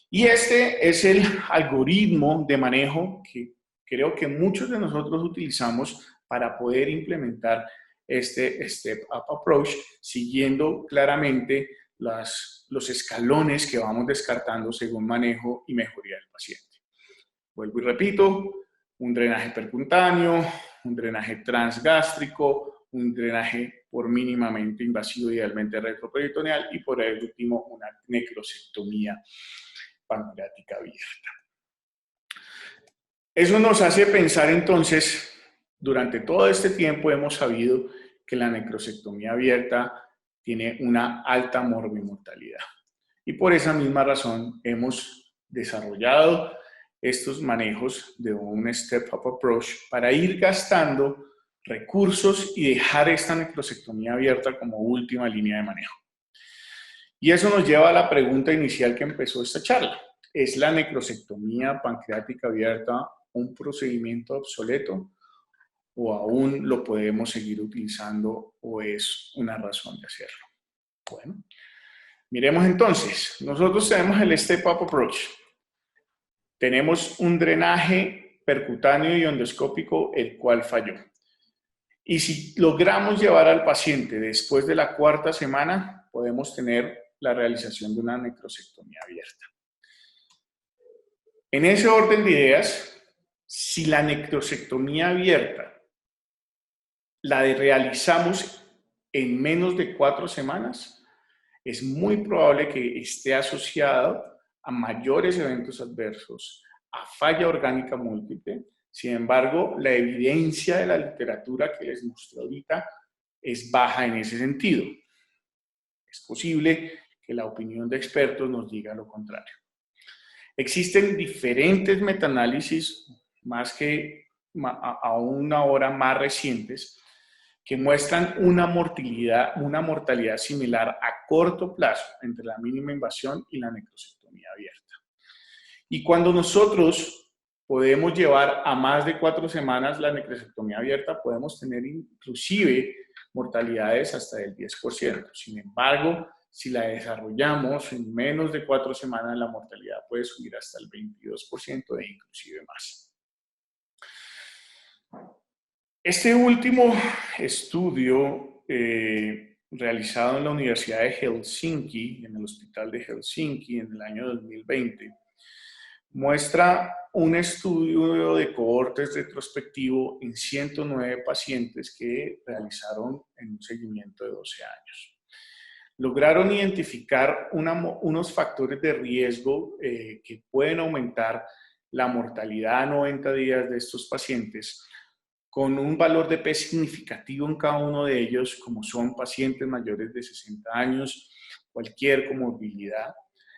Y este es el algoritmo de manejo que creo que muchos de nosotros utilizamos para poder implementar este Step-Up Approach, siguiendo claramente los escalones que vamos descartando según manejo y mejoría del paciente. Vuelvo y repito, un drenaje percutáneo, un drenaje transgástrico, un drenaje por mínimamente invasivo, idealmente retroperitoneal, y por el último, una necrosectomía pancreática abierta. Eso nos hace pensar entonces, durante todo este tiempo hemos sabido que la necrosectomía abierta tiene una alta morbimortalidad. Y por esa misma razón hemos desarrollado estos manejos de un Step-Up Approach para ir gastando recursos y dejar esta necrosectomía abierta como última línea de manejo. Y eso nos lleva a la pregunta inicial que empezó esta charla. ¿Es la necrosectomía pancreática abierta un procedimiento obsoleto o aún lo podemos seguir utilizando o es una razón de hacerlo? Bueno, miremos entonces. Nosotros tenemos el Step-Up Approach. Tenemos un drenaje percutáneo y endoscópico, el cual falló. Y si logramos llevar al paciente después de la 4ª semana, podemos tener la realización de una necrosectomía abierta. En ese orden de ideas, si la necrosectomía abierta la realizamos en menos de 4 semanas, es muy probable que esté asociado a mayores eventos adversos, a falla orgánica múltiple. Sin embargo, la evidencia de la literatura que les mostré ahorita es baja en ese sentido. Es posible que la opinión de expertos nos diga lo contrario. Existen diferentes metaanálisis, aún ahora más recientes, que muestran una mortalidad similar a corto plazo entre la mínima invasión y la necrosectomía abierta. Y cuando nosotros podemos llevar a más de 4 semanas la necrosectomía abierta, podemos tener inclusive mortalidades hasta del 10%. Sin embargo, si la desarrollamos en menos de 4 semanas, la mortalidad puede subir hasta el 22% e inclusive más. Este último estudio realizado en la Universidad de Helsinki, en el Hospital de Helsinki, en el año 2020, muestra un estudio de cohortes retrospectivo en 109 pacientes que realizaron en un seguimiento de 12 años. Lograron identificar unos factores de riesgo que pueden aumentar la mortalidad a 90 días de estos pacientes, con un valor de P significativo en cada uno de ellos, como son pacientes mayores de 60 años, cualquier comorbilidad,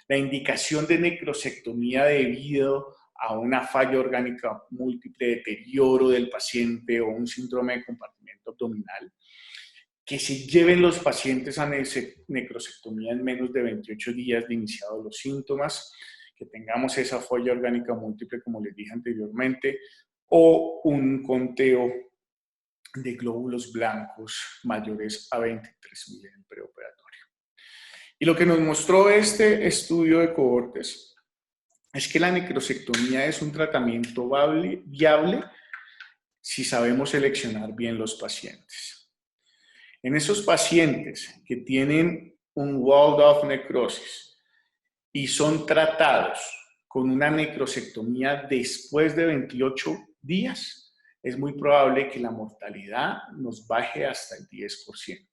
la indicación de necrosectomía debido a una falla orgánica múltiple, deterioro del paciente o un síndrome de compartimiento abdominal, que se lleven los pacientes a necrosectomía en menos de 28 días de iniciados los síntomas, que tengamos esa falla orgánica múltiple, como les dije anteriormente, o un conteo de glóbulos blancos mayores a 23.000 en el preoperatorio. Y lo que nos mostró este estudio de cohortes es que la necrosectomía es un tratamiento viable si sabemos seleccionar bien los pacientes. En esos pacientes que tienen un walled-off necrosis y son tratados con una necrosectomía después de 28 días, es muy probable que la mortalidad nos baje hasta el 10%.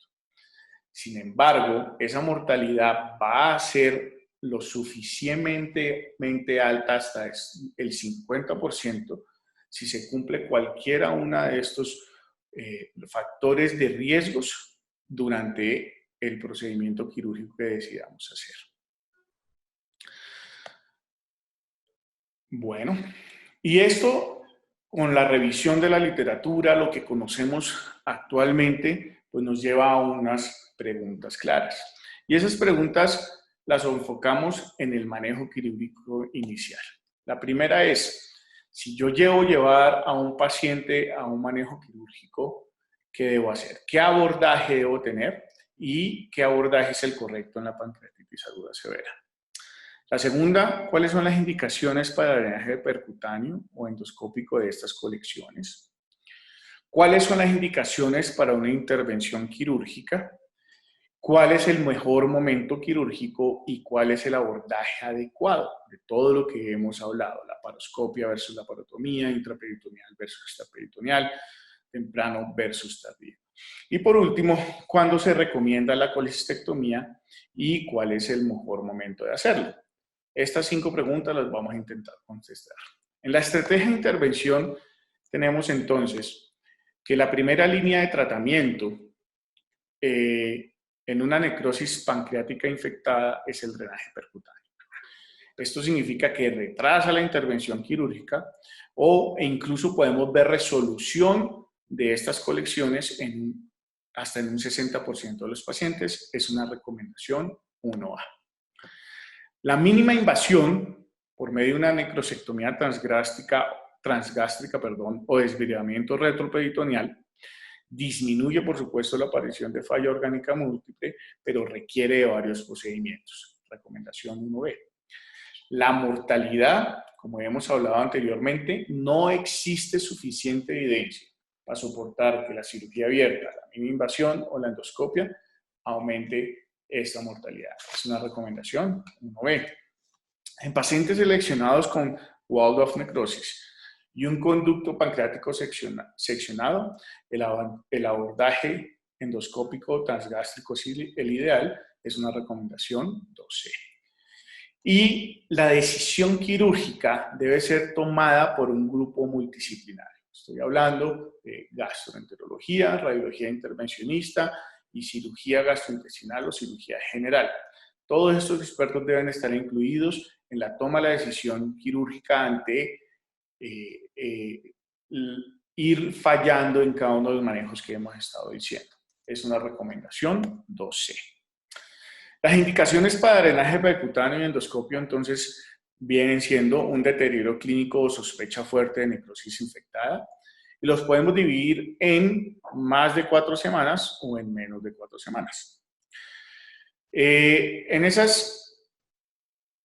Sin embargo, esa mortalidad va a ser lo suficientemente alta hasta el 50% si se cumple cualquiera una de estos factores de riesgos durante el procedimiento quirúrgico que decidamos hacer. Bueno, y esto con la revisión de la literatura, lo que conocemos actualmente, pues nos lleva a unas preguntas claras. Y esas preguntas las enfocamos en el manejo quirúrgico inicial. La primera es, si yo llevar a un paciente a un manejo quirúrgico, ¿qué debo hacer? ¿Qué abordaje debo tener? ¿Y qué abordaje es el correcto en la pancreatitis aguda severa? La segunda, ¿cuáles son las indicaciones para el drenaje percutáneo o endoscópico de estas colecciones? ¿Cuáles son las indicaciones para una intervención quirúrgica? ¿Cuál es el mejor momento quirúrgico y cuál es el abordaje adecuado de todo lo que hemos hablado? La laparoscopia versus laparotomía, intraperitoneal versus extraperitoneal, temprano versus tardío. Y por último, ¿cuándo se recomienda la colecistectomía y cuál es el mejor momento de hacerlo? Estas 5 preguntas las vamos a intentar contestar. En la estrategia de intervención tenemos entonces que la primera línea de tratamiento en una necrosis pancreática infectada es el drenaje percutáneo. Esto significa que retrasa la intervención quirúrgica e incluso podemos ver resolución de estas colecciones hasta en un 60% de los pacientes. Es una recomendación 1A. La mínima invasión por medio de una necrosectomía transgástrica o desviamiento retroperitoneal disminuye, por supuesto, la aparición de falla orgánica múltiple, pero requiere de varios procedimientos. Recomendación 1B. La mortalidad, como hemos hablado anteriormente, no existe suficiente evidencia para soportar que la cirugía abierta, la mínima invasión o la endoscopia aumente esta mortalidad. Es una recomendación 1B. En pacientes seleccionados con Waldorf necrosis y un conducto pancreático seccionado, el abordaje endoscópico transgástrico es el ideal, es una recomendación 2C. Y la decisión quirúrgica debe ser tomada por un grupo multidisciplinario. Estoy hablando de gastroenterología, radiología intervencionista y cirugía gastrointestinal o cirugía general. Todos estos expertos deben estar incluidos en la toma de la decisión quirúrgica ante ir fallando en cada uno de los manejos que hemos estado diciendo. Es una recomendación 2C. Las indicaciones para drenaje percutáneo y endoscopio entonces vienen siendo un deterioro clínico o sospecha fuerte de necrosis infectada y los podemos dividir en más de 4 semanas o en menos de 4 semanas. En esas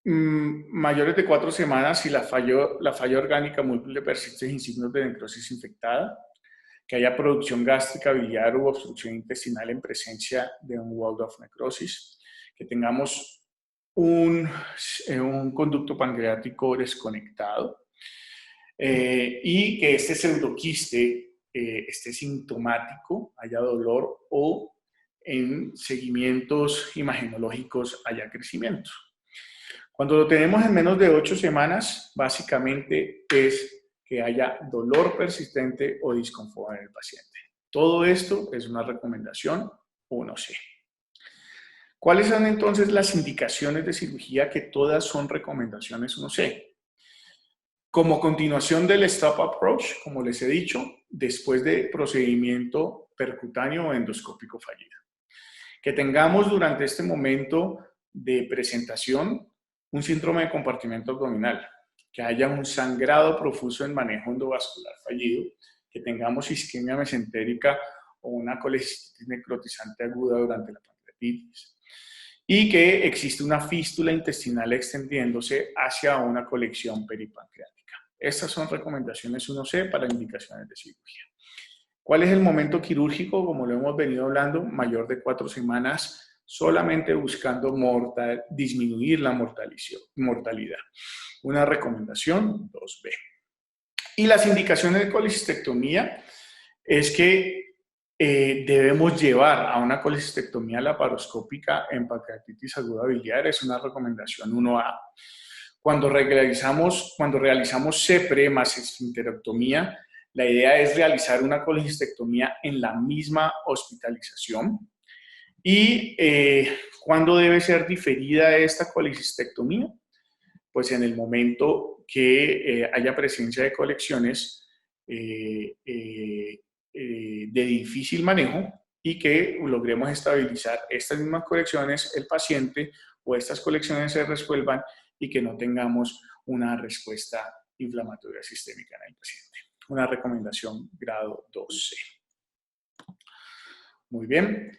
mayores de 4 semanas, si la falla orgánica múltiple persiste sin signos de necrosis infectada, que haya producción gástrica, biliar u obstrucción intestinal en presencia de un Waldorf necrosis, que tengamos un conducto pancreático desconectado y que este pseudoquiste esté sintomático, haya dolor o en seguimientos imagenológicos haya crecimiento. Cuando lo tenemos en menos de 8 semanas, básicamente es que haya dolor persistente o disconfort en el paciente. Todo esto es una recomendación 1C. ¿Cuáles son entonces las indicaciones de cirugía que todas son recomendaciones 1C? Como continuación del stop approach, como les he dicho, después de procedimiento percutáneo o endoscópico fallido. Que tengamos durante este momento de presentación un síndrome de compartimento abdominal, que haya un sangrado profuso en manejo endovascular fallido, que tengamos isquemia mesentérica o una colecistitis necrotizante aguda durante la pancreatitis, y que existe una fístula intestinal extendiéndose hacia una colección peripancreática. Estas son recomendaciones 1C para indicaciones de cirugía. ¿Cuál es el momento quirúrgico? Como lo hemos venido hablando, mayor de 4 semanas, solamente buscando disminuir la mortalidad. Una recomendación 2B. Y las indicaciones de colecistectomía es que debemos llevar a una colecistectomía laparoscópica en pancreatitis aguda biliar. Es una recomendación 1A. Cuando realizamos CEPRE más esfinterectomía, la idea es realizar una colecistectomía en la misma hospitalización. ¿Y cuándo debe ser diferida esta colecistectomía? Pues en el momento que haya presencia de colecciones de difícil manejo y que logremos estabilizar estas mismas colecciones, el paciente, o estas colecciones se resuelvan y que no tengamos una respuesta inflamatoria sistémica en el paciente. Una recomendación grado 2C. Muy bien.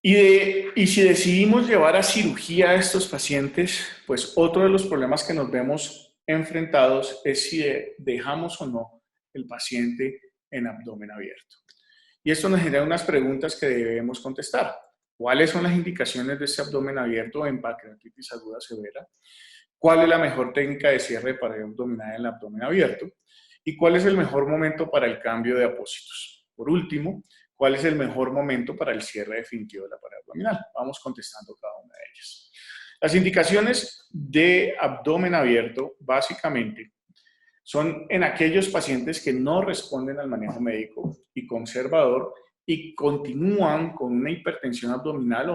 Y si decidimos llevar a cirugía a estos pacientes, pues otro de los problemas que nos vemos enfrentados es si dejamos o no el paciente en abdomen abierto. Y esto nos genera unas preguntas que debemos contestar. ¿Cuáles son las indicaciones de este abdomen abierto en pancreatitis aguda severa? ¿Cuál es la mejor técnica de cierre de pared abdominal en el abdomen abierto? ¿Y cuál es el mejor momento para el cambio de apósitos? Por último, ¿cuál es el mejor momento para el cierre definitivo de la pared abdominal? Vamos contestando cada una de ellas. Las indicaciones de abdomen abierto, básicamente, son en aquellos pacientes que no responden al manejo médico y conservador y continúan con una hipertensión abdominal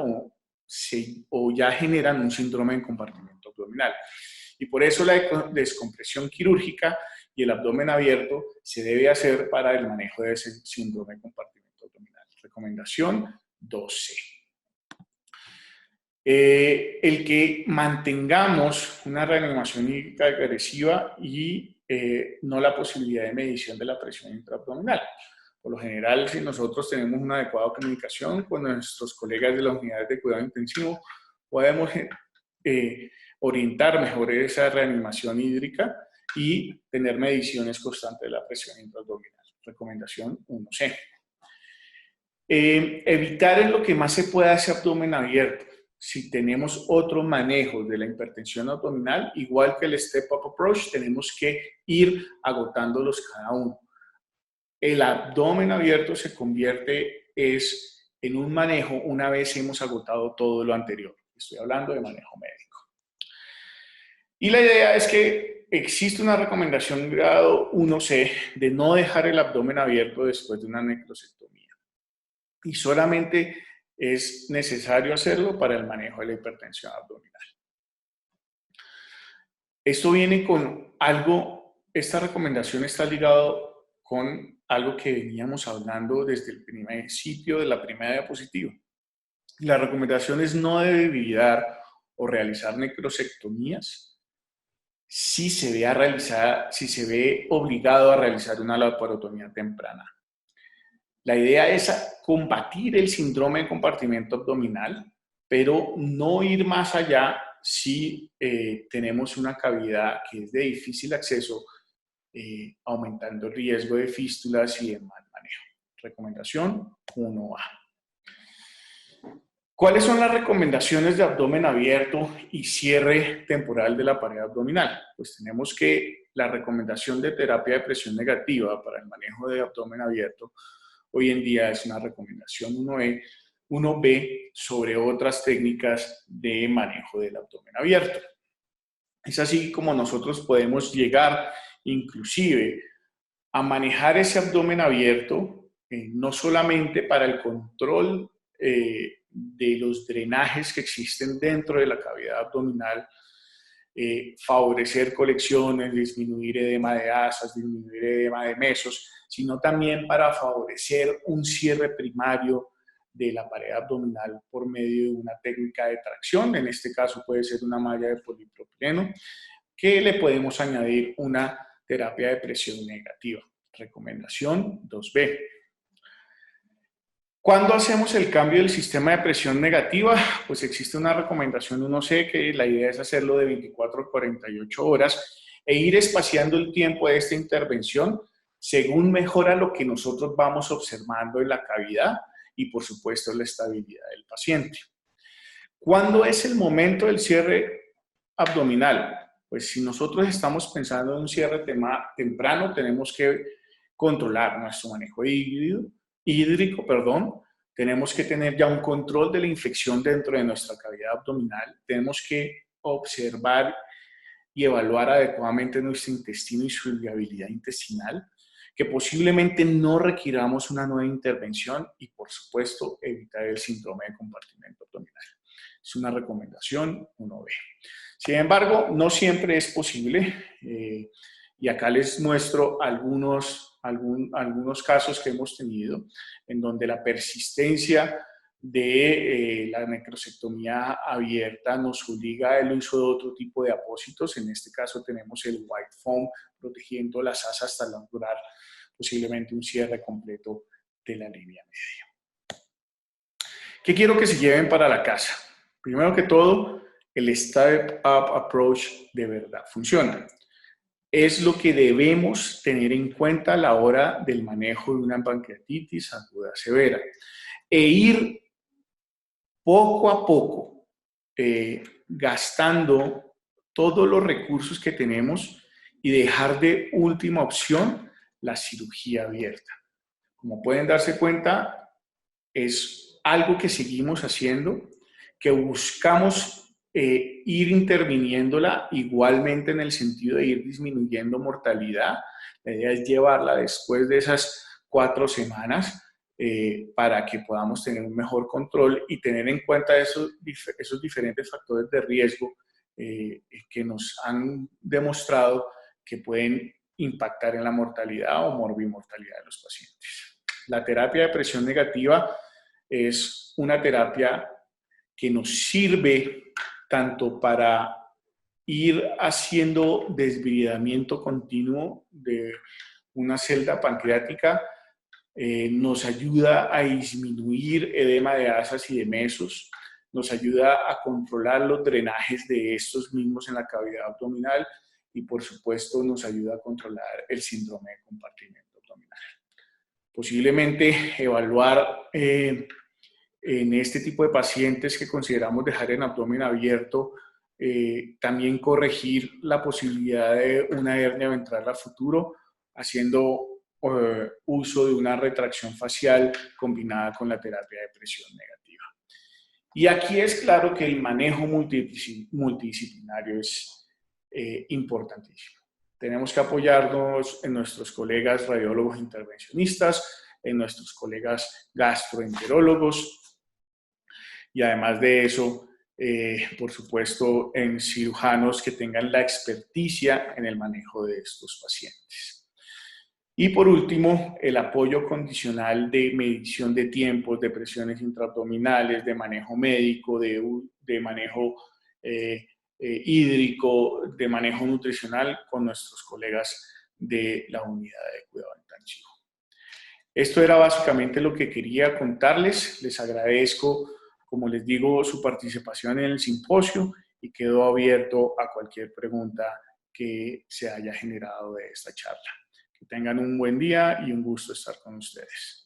o ya generan un síndrome de compartimento abdominal. Y por eso la descompresión quirúrgica y el abdomen abierto se debe hacer para el manejo de ese síndrome de compartimento abdominal. Recomendación 12. El que mantengamos una reanimación hídrica agresiva y no la posibilidad de medición de la presión intraabdominal. Por lo general, si nosotros tenemos una adecuada comunicación con nuestros colegas de las unidades de cuidado intensivo, podemos orientar mejor esa reanimación hídrica y tener mediciones constantes de la presión intraabdominal. Recomendación 1C. Evitar en lo que más se pueda ese abdomen abierto. Si tenemos otro manejo de la hipertensión abdominal, igual que el Step-Up Approach, tenemos que ir agotándolos cada uno. El abdomen abierto se convierte en un manejo una vez hemos agotado todo lo anterior. Estoy hablando de manejo médico. Y la idea es que existe una recomendación grado 1C de no dejar el abdomen abierto después de una necrosectomía. Y solamente es necesario hacerlo para el manejo de la hipertensión abdominal. Esto viene con algo, esta recomendación está ligado con algo que veníamos hablando desde el primer sitio de la primera diapositiva. La recomendación es no debilitar o realizar necrosectomías si se ve obligado a realizar una laparotomía temprana. La idea es combatir el síndrome de compartimento abdominal, pero no ir más allá si tenemos una cavidad que es de difícil acceso, aumentando el riesgo de fístulas y de mal manejo. Recomendación 1A. ¿Cuáles son las recomendaciones de abdomen abierto y cierre temporal de la pared abdominal? Pues tenemos que la recomendación de terapia de presión negativa para el manejo de abdomen abierto hoy en día es una recomendación 1B sobre otras técnicas de manejo del abdomen abierto. Es así como nosotros podemos llegar inclusive a manejar ese abdomen abierto, no solamente para el control de los drenajes que existen dentro de la cavidad abdominal, favorecer colecciones, disminuir edema de asas, disminuir edema de mesos, sino también para favorecer un cierre primario de la pared abdominal por medio de una técnica de tracción. En este caso puede ser una malla de polipropileno, que le podemos añadir una terapia de presión negativa. Recomendación 2B. ¿Cuándo hacemos el cambio del sistema de presión negativa? Pues existe una recomendación 1C que la idea es hacerlo de 24 a 48 horas e ir espaciando el tiempo de esta intervención según mejora lo que nosotros vamos observando en la cavidad y por supuesto la estabilidad del paciente. ¿Cuándo es el momento del cierre abdominal? Pues si nosotros estamos pensando en un cierre temprano, tenemos que controlar nuestro manejo híbrido, hídrico, perdón, tenemos que tener ya un control de la infección dentro de nuestra cavidad abdominal, tenemos que observar y evaluar adecuadamente nuestro intestino y su viabilidad intestinal, que posiblemente no requiramos una nueva intervención y, por supuesto, evitar el síndrome de compartimento abdominal. Es una recomendación 1B. Sin embargo, no siempre es posible y acá les muestro algunos casos que hemos tenido en donde la persistencia de la necrosectomía abierta nos obliga al uso de otro tipo de apósitos. En este caso tenemos el white foam protegiendo las asas hasta lograr posiblemente un cierre completo de la línea media. ¿Qué quiero que se lleven para la casa? Primero que todo, el Step Up Approach de verdad funciona. Es lo que debemos tener en cuenta a la hora del manejo de una pancreatitis aguda severa. E ir poco a poco gastando todos los recursos que tenemos y dejar de última opción la cirugía abierta. Como pueden darse cuenta, es algo que seguimos haciendo, que buscamos ir interviniéndola igualmente en el sentido de ir disminuyendo mortalidad. La idea es llevarla después de esas 4 semanas para que podamos tener un mejor control y tener en cuenta esos diferentes factores de riesgo que nos han demostrado que pueden impactar en la mortalidad o morbimortalidad de los pacientes. La terapia de presión negativa es una terapia que nos sirve tanto para ir haciendo desbridamiento continuo de una celda pancreática, nos ayuda a disminuir edema de asas y de mesos, nos ayuda a controlar los drenajes de estos mismos en la cavidad abdominal y, por supuesto, nos ayuda a controlar el síndrome de compartimento abdominal. Posiblemente evaluar en este tipo de pacientes que consideramos dejar en abdomen abierto, también corregir la posibilidad de una hernia ventral a futuro, haciendo uso de una retracción facial combinada con la terapia de presión negativa. Y aquí es claro que el manejo multidisciplinario es importantísimo. Tenemos que apoyarnos en nuestros colegas radiólogos intervencionistas, en nuestros colegas gastroenterólogos y además de eso, por supuesto, en cirujanos que tengan la experticia en el manejo de estos pacientes. Y por último, el apoyo condicional de medición de tiempos, de presiones intraabdominales, de manejo médico, de manejo hídrico, de manejo nutricional con nuestros colegas de la unidad de cuidado intensivo. Esto era básicamente lo que quería contarles. Les agradezco, como les digo, su participación en el simposio y quedo abierto a cualquier pregunta que se haya generado de esta charla. Que tengan un buen día y un gusto estar con ustedes.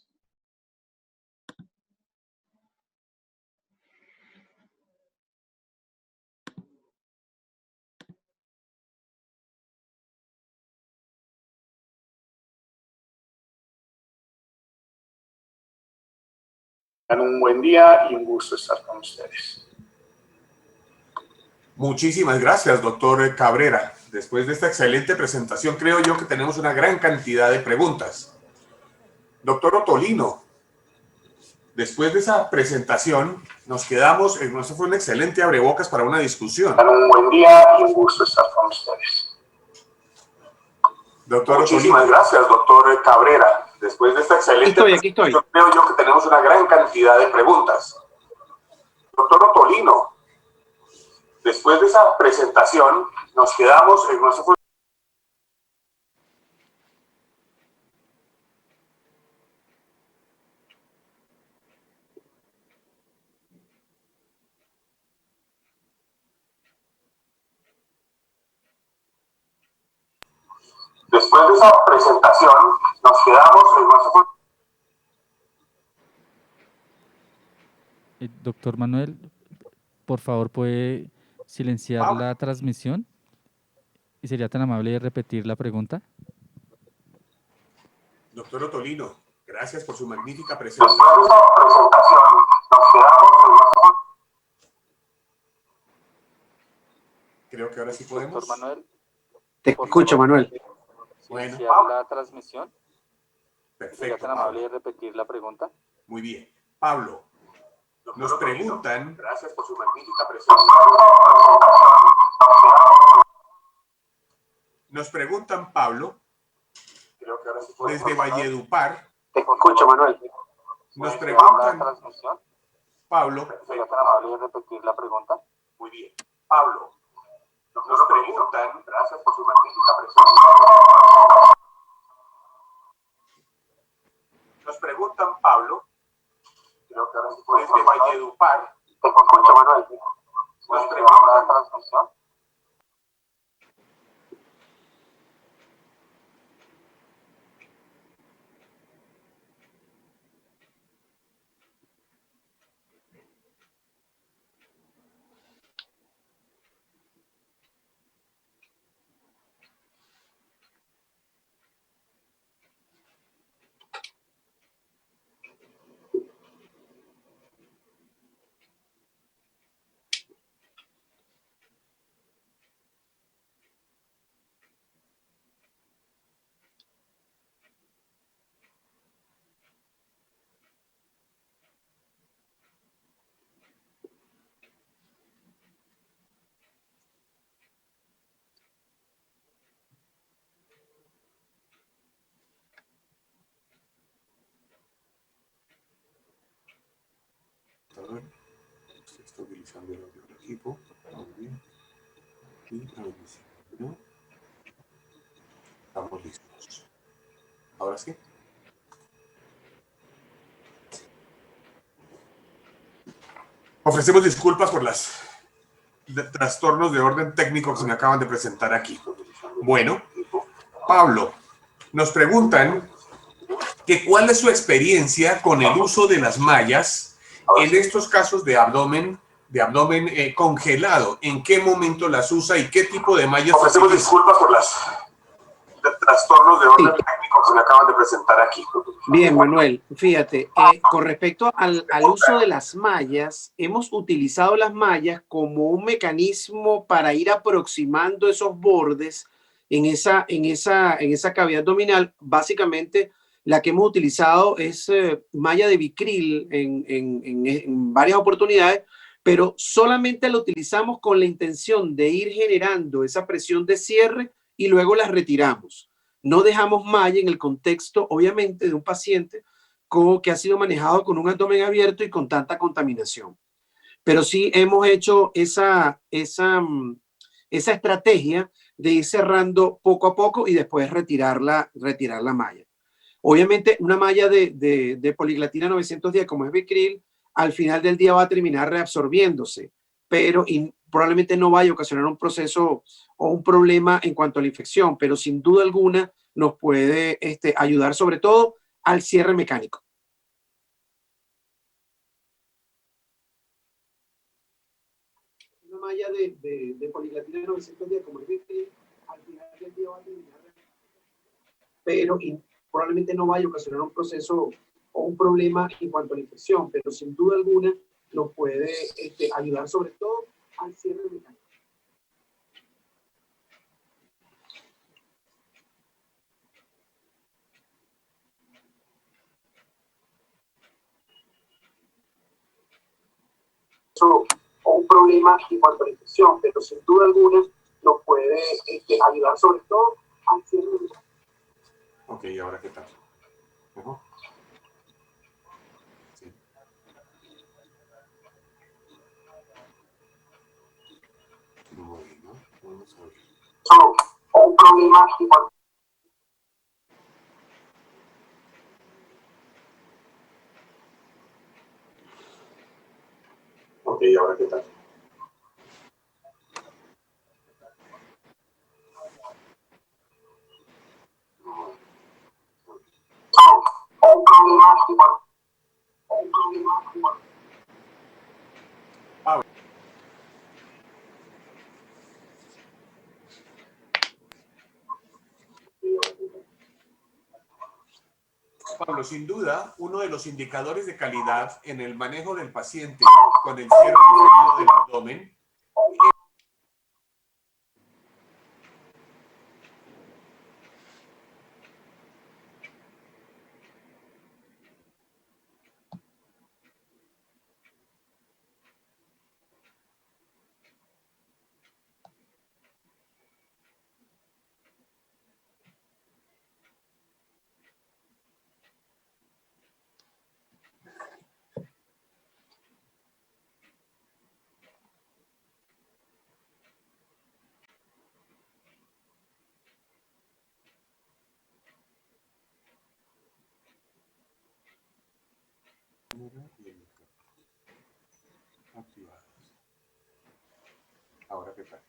Tengan un buen día y un gusto estar con ustedes. Muchísimas gracias, doctor Cabrera. Después de esta excelente presentación, creo yo que tenemos una gran cantidad de preguntas. Doctor Ottolino, después de esa presentación, nos quedamos, eso fue un excelente abrebocas para una discusión. Un buen día y un gusto estar con ustedes. Doctor Muchísimas Ottolino, gracias, doctor Cabrera. después de esta excelente Aquí estoy. creo yo que tenemos una gran cantidad de preguntas. Doctor Ottolino, después de esa presentación, nos quedamos, eso fue Después de esa presentación, nos quedamos Doctor Manuel, por favor, ¿puede silenciar la transmisión? ¿Y sería tan amable de repetir la pregunta? Doctor Ottolino, gracias. Gracias por su magnífica presentación. Creo que ahora sí podemos. Doctor Manuel. Te escucho, Manuel. Bueno. Iniciar la transmisión. Perfecto. ¿Sería tan amable de repetir la pregunta? Muy bien. Pablo, nos preguntan. Gracias por su magnífica presentación. Nos preguntan, Pablo, Creo que ahora sí podemos. desde Valledupar. Te escucho, Manuel. Nos preguntan, transmisión. Pablo. ¿Sería tan amable de repetir la pregunta? Muy bien. Pablo, nos preguntan. Gracias por su magnífica presentación. Nos preguntan, Pablo, Creo que ahora sí podemos. desde Valledupar. Te escucho, Manuel. Nos preguntan. transmisión. Estoy utilizando el audio del equipo. Muy bien. Y ¿no? Estamos listos. Ahora sí. Ofrecemos disculpas por los trastornos de orden técnico que se me acaban de presentar aquí. Bueno, Pablo, nos preguntan que cuál es su experiencia con el uso de las mallas en estos casos de abdomen congelado. ¿En qué momento las usa y qué tipo de mallas? Ofrecemos disculpas por los trastornos de orden técnico que se me acaban de presentar aquí. Bien, Manuel, fíjate, con respecto al uso de las mallas, hemos utilizado las mallas como un mecanismo para ir aproximando esos bordes en esa cavidad abdominal. Básicamente, la que hemos utilizado es malla de Vicryl en varias oportunidades, pero solamente la utilizamos con la intención de ir generando esa presión de cierre y luego las retiramos. No dejamos malla en el contexto, obviamente, de un paciente que ha sido manejado con un abdomen abierto y con tanta contaminación. Pero sí hemos hecho esa estrategia de ir cerrando poco a poco y después retirar la malla. Obviamente, una malla de poliglatina 910, como es Vicryl, al final del día va a terminar reabsorbiéndose, pero probablemente no vaya a ocasionar un proceso o un problema en cuanto a la infección, pero sin duda alguna nos puede ayudar sobre todo al cierre mecánico. Una malla de poliglatina 910, como es Vicryl, al final del día va a terminar pero probablemente no vaya a ocasionar un proceso o un problema en cuanto a la infección, pero sin duda alguna nos puede ayudar sobre todo al cierre mecánico. O un problema en cuanto a la infección, pero sin duda alguna nos puede ayudar sobre todo al cierre mecánico. Ok, ¿ahora qué tal? ¿Mejor? Sí. Muy bien, ¿no? Vamos a ver. O un problema en cuanto Ok, ¿ahora qué tal? Pablo, sin duda, uno de los indicadores de calidad en el manejo del paciente con el cierre diferido del abdomen activados. Ahora, ¿qué tal?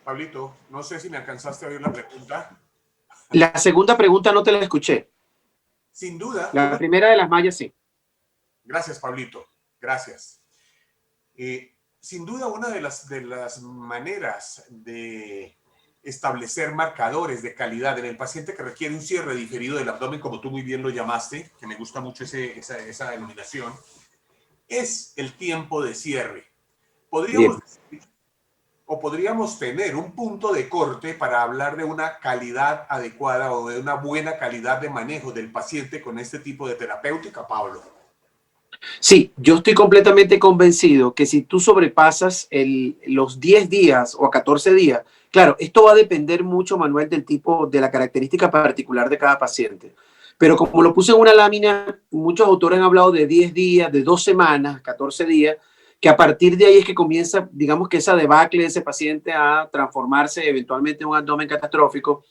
Pablito, no sé si me alcanzaste a oír la pregunta. La segunda pregunta no te la escuché. Sin duda. La primera de las mallas sí. Gracias, Pablito. Gracias. Sin duda, una de las maneras de establecer marcadores de calidad en el paciente que requiere un cierre diferido del abdomen, como tú muy bien lo llamaste, que me gusta mucho esa denominación, es el tiempo de cierre. Podríamos decir, o podríamos tener un punto de corte para hablar de una calidad adecuada o de una buena calidad de manejo del paciente con este tipo de terapéutica, Pablo. Sí, yo estoy completamente convencido que si tú sobrepasas los 10 días o a 14 días, claro, esto va a depender mucho, Manuel, del tipo, de la característica particular de cada paciente. Pero como lo puse en una lámina, muchos autores han hablado de 10 días, de 2 semanas, 14 días, que a partir de ahí es que comienza, digamos que esa debacle de ese paciente a transformarse eventualmente en un abdomen catastrófico.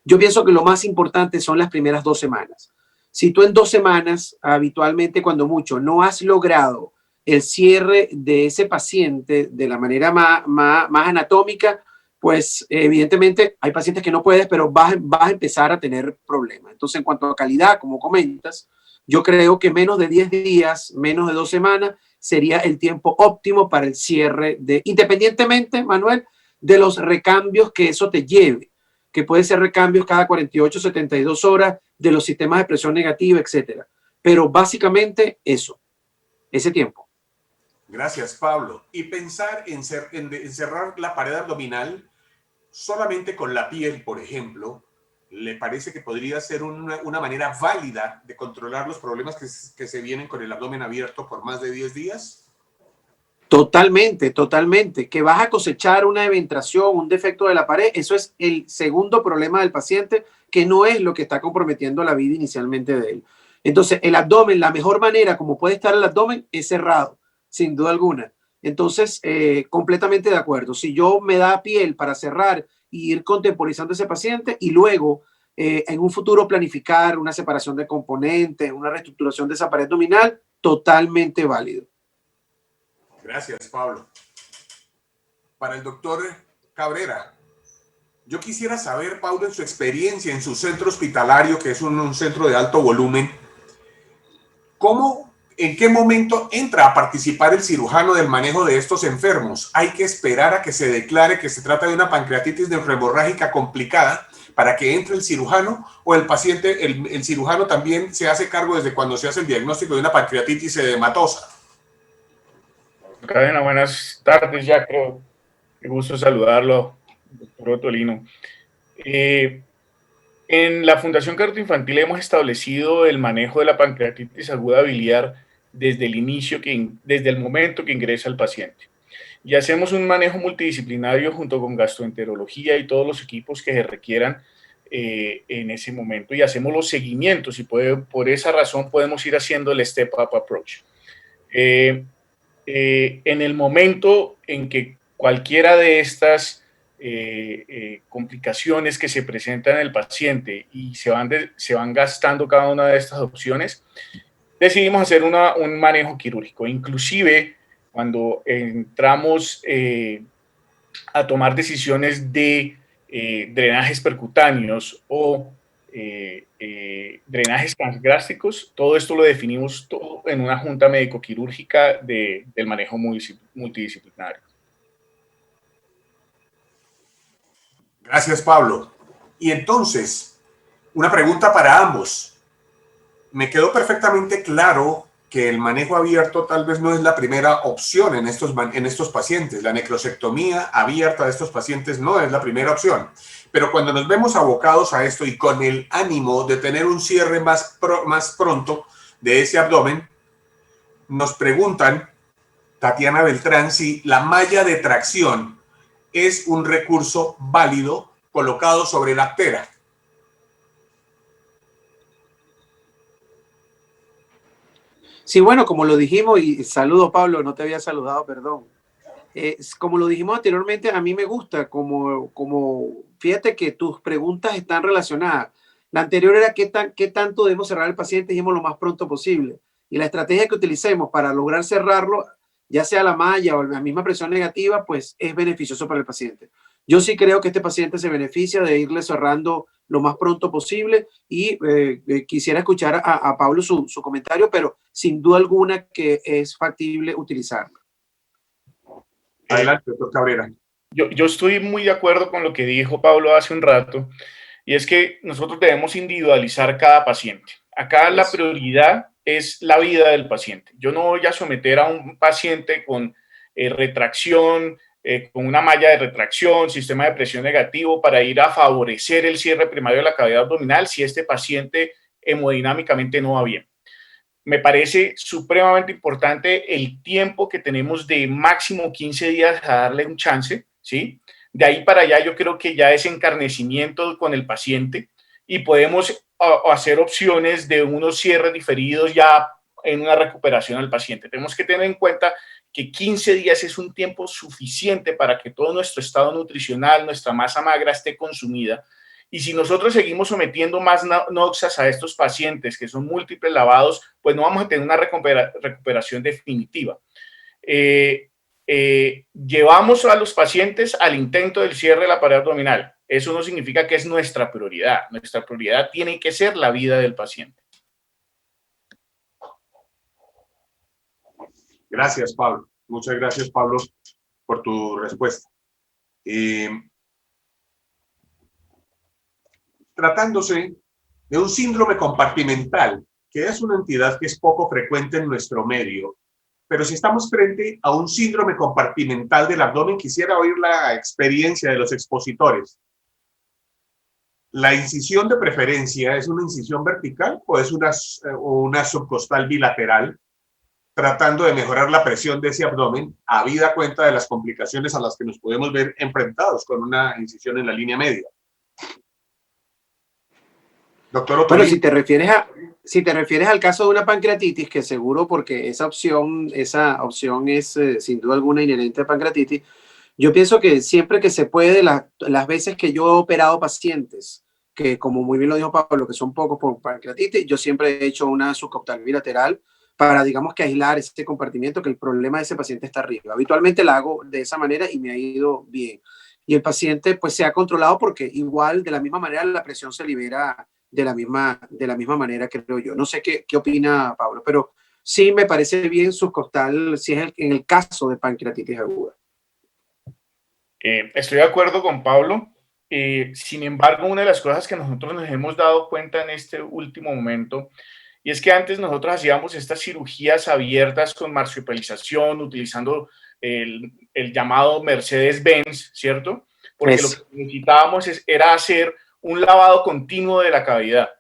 Yo pienso que lo más importante son las primeras 2 semanas. Si tú en 2 semanas, habitualmente cuando mucho, no has logrado el cierre de ese paciente de la manera más anatómica, pues evidentemente hay pacientes que no puedes, pero vas a empezar a tener problemas. Entonces, en cuanto a calidad, como comentas, yo creo que menos de 10 días, menos de 2 semanas, sería el tiempo óptimo para el cierre independientemente, Manuel, de los recambios que eso te lleve, que puede ser recambios cada 48, 72 horas de los sistemas de presión negativa, etcétera. Pero básicamente eso, ese tiempo. Gracias, Pablo. Y pensar en cerrar la pared abdominal solamente con la piel, por ejemplo, ¿le parece que podría ser una manera válida de controlar los problemas que se vienen con el abdomen abierto por más de 10 días? Totalmente, totalmente. Que vas a cosechar una eventración, un defecto de la pared, eso es el segundo problema del paciente, que no es lo que está comprometiendo la vida inicialmente de él. Entonces, el abdomen, la mejor manera como puede estar el abdomen es cerrado, sin duda alguna. Entonces, completamente de acuerdo. Si yo me da piel para cerrar y ir contemporizando ese paciente y luego en un futuro planificar una separación de componentes, una reestructuración de esa pared abdominal, totalmente válido. Gracias, Pablo. Para el doctor Cabrera, yo quisiera saber, Pablo, en su experiencia en su centro hospitalario, que es un centro de alto volumen, ¿en qué momento entra a participar el cirujano del manejo de estos enfermos? ¿Hay que esperar a que se declare que se trata de una pancreatitis nefrohemorrágica complicada para que entre el cirujano, o el paciente, el cirujano también se hace cargo desde cuando se hace el diagnóstico de una pancreatitis edematosa? Cadena, buenas tardes, ya creo. Qué gusto saludarlo, doctor Ottolino. En la Fundación Cardioinfantil hemos establecido el manejo de la pancreatitis aguda biliar desde el inicio, desde el momento que ingresa el paciente. Y hacemos un manejo multidisciplinario junto con gastroenterología y todos los equipos que se requieran en ese momento. Y hacemos los seguimientos y por esa razón podemos ir haciendo el step-up approach. En el momento en que cualquiera de estas complicaciones que se presentan en el paciente y se van gastando cada una de estas opciones, decidimos hacer un manejo quirúrgico. Inclusive, cuando entramos a tomar decisiones de drenajes percutáneos o drenajes pancreásticos, todo esto lo definimos todo en una junta médico-quirúrgica del manejo multidisciplinario. Gracias, Pablo. Y entonces, Una pregunta para ambos. Me quedó perfectamente claro que el manejo abierto tal vez no es la primera opción en estos pacientes. La necrosectomía abierta de estos pacientes no es la primera opción. Pero cuando nos vemos abocados a esto y con el ánimo de tener un cierre más pronto de ese abdomen, nos preguntan, Tatiana Beltrán, si la malla de tracción es un recurso válido colocado sobre la ptera. Sí, bueno, como lo dijimos, y saludo Pablo, no te había saludado, perdón. Como lo dijimos anteriormente, a mí me gusta, fíjate que tus preguntas están relacionadas. La anterior era qué tanto debemos cerrar el paciente, dijimos lo más pronto posible. Y la estrategia que utilicemos para lograr cerrarlo, ya sea la malla o la misma presión negativa, pues es beneficioso para el paciente. Yo sí creo que este paciente se beneficia de irle cerrando lo más pronto posible y quisiera escuchar a Pablo su comentario, pero sin duda alguna que es factible utilizarlo. Adelante, doctor Cabrera. Yo estoy muy de acuerdo con lo que dijo Pablo hace un rato, y es que nosotros debemos individualizar cada paciente. Acá la prioridad es la vida del paciente. Yo no voy a someter a un paciente con retracción, con una malla de retracción, sistema de presión negativo, para ir a favorecer el cierre primario de la cavidad abdominal si este paciente hemodinámicamente no va bien. Me parece supremamente importante el tiempo que tenemos de máximo 15 días a darle un chance, ¿sí? De ahí para allá yo creo que ya es encarnecimiento con el paciente y podemos hacer opciones de unos cierres diferidos ya en una recuperación al paciente. Tenemos que tener en cuenta que 15 días es un tiempo suficiente para que todo nuestro estado nutricional, nuestra masa magra esté consumida. Y si nosotros seguimos sometiendo más noxas a estos pacientes que son múltiples lavados, pues no vamos a tener una recuperación definitiva. Llevamos a los pacientes al intento del cierre de la pared abdominal. Eso no significa que es nuestra prioridad. Nuestra prioridad tiene que ser la vida del paciente. Gracias, Pablo. Muchas gracias, Pablo, por tu respuesta. Tratándose de un síndrome compartimental, que es una entidad que es poco frecuente en nuestro medio, pero si estamos frente a un síndrome compartimental del abdomen, quisiera oír la experiencia de los expositores. ¿La incisión de preferencia es una incisión vertical o es una subcostal bilateral, tratando de mejorar la presión de ese abdomen, habida cuenta de las complicaciones a las que nos podemos ver enfrentados con una incisión en la línea media? Doctor Otolín. Bueno, si te refieres al caso de una pancreatitis, que seguro porque esa opción es sin duda alguna inherente a pancreatitis, yo pienso que siempre que se puede, las veces que yo he operado pacientes, que como muy bien lo dijo Pablo, que son pocos por pancreatitis, yo siempre he hecho una subcostal bilateral para, digamos, que aislar ese compartimiento, que el problema de ese paciente está arriba. Habitualmente la hago de esa manera y me ha ido bien. Y el paciente pues se ha controlado porque igual de la misma manera la presión se libera de la misma manera, creo yo. No sé qué opina Pablo, pero sí me parece bien subcostal si es en el caso de pancreatitis aguda. Estoy de acuerdo con Pablo. Sin embargo, una de las cosas que nosotros nos hemos dado cuenta en este último momento, y es que antes nosotros hacíamos estas cirugías abiertas con marsupialización, utilizando el llamado Mercedes-Benz, ¿cierto? Porque lo que necesitábamos era hacer un lavado continuo de la cavidad.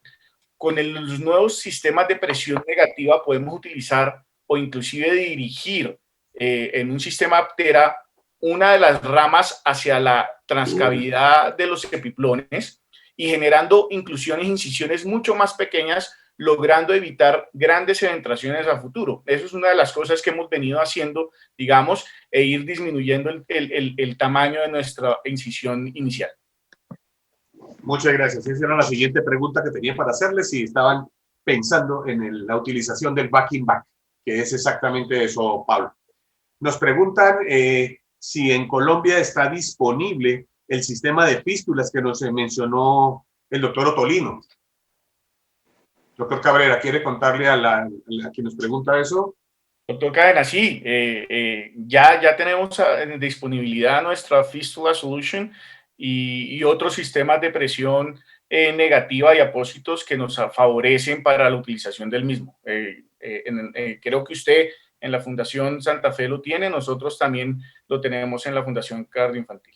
Con los nuevos sistemas de presión negativa podemos utilizar o inclusive dirigir en un sistema aptera una de las ramas hacia la transcavidad de los epiplones y generando inclusiones e incisiones mucho más pequeñas, logrando evitar grandes eventraciones a futuro. Eso es una de las cosas que hemos venido haciendo, digamos, e ir disminuyendo el tamaño de nuestra incisión inicial. Muchas gracias. Esa era la siguiente pregunta que tenía para hacerles, si estaban pensando en la utilización del backing back, que es exactamente eso, Pablo. Nos preguntan si en Colombia está disponible el sistema de fístulas que nos mencionó el doctor Otolino. Doctor Cabrera, ¿quiere contarle a quien nos pregunta eso? Doctor Cadena, sí, ya tenemos en disponibilidad nuestra Fistula Solution y otros sistemas de presión negativa y apósitos que nos favorecen para la utilización del mismo. Creo que usted en la Fundación Santa Fe lo tiene, nosotros también lo tenemos en la Fundación Cardioinfantil.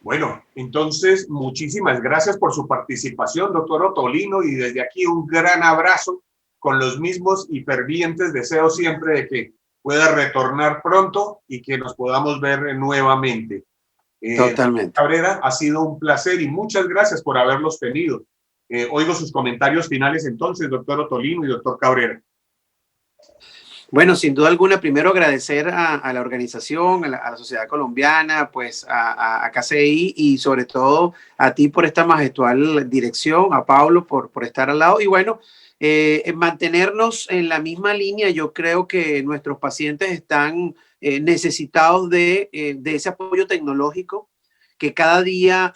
Bueno, entonces, muchísimas gracias por su participación, doctor Ottolino, y desde aquí un gran abrazo con los mismos y fervientes deseos siempre de que pueda retornar pronto y que nos podamos ver nuevamente. Totalmente. Cabrera, ha sido un placer y muchas gracias por haberlos tenido. Oigo sus comentarios finales entonces, doctor Ottolino y doctor Cabrera. Bueno, sin duda alguna, primero agradecer a la organización, a la sociedad colombiana, pues a KCI y sobre todo a ti por esta majestuosa dirección, a Pablo por estar al lado y bueno, mantenernos en la misma línea. Yo creo que nuestros pacientes están necesitados de ese apoyo tecnológico que cada día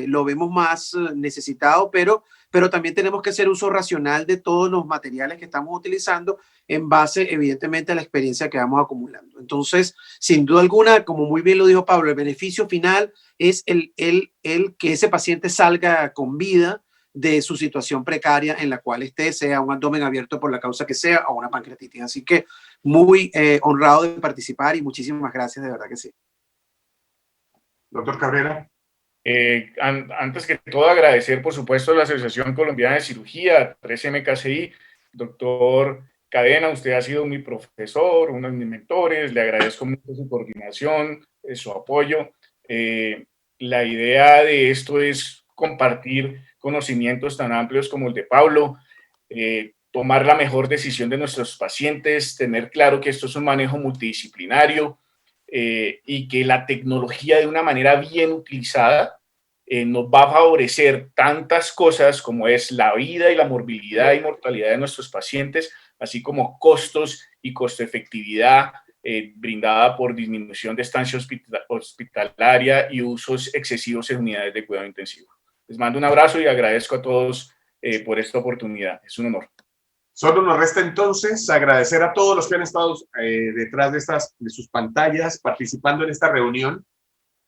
lo vemos más necesitado, pero también tenemos que hacer uso racional de todos los materiales que estamos utilizando en base, evidentemente, a la experiencia que vamos acumulando. Entonces, sin duda alguna, como muy bien lo dijo Pablo, el beneficio final es el que ese paciente salga con vida de su situación precaria en la cual esté, sea un abdomen abierto por la causa que sea o una pancreatitis. Así que muy honrado de participar y muchísimas gracias, de verdad que sí. Doctor Cabrera. Antes que todo, agradecer, por supuesto, a la Asociación Colombiana de Cirugía, 3MKCI, doctor Cadena, usted ha sido mi profesor, uno de mis mentores, le agradezco mucho su coordinación, su apoyo. La idea de esto es compartir conocimientos tan amplios como el de Pablo, tomar la mejor decisión de nuestros pacientes, tener claro que esto es un manejo multidisciplinario y que la tecnología de una manera bien utilizada nos va a favorecer tantas cosas como es la vida y la morbilidad y mortalidad de nuestros pacientes, así como costos y costo-efectividad brindada por disminución de estancia hospitalaria y usos excesivos en unidades de cuidado intensivo. Les mando un abrazo y agradezco a todos por esta oportunidad. Es un honor. Solo nos resta entonces agradecer a todos los que han estado detrás de sus pantallas participando en esta reunión.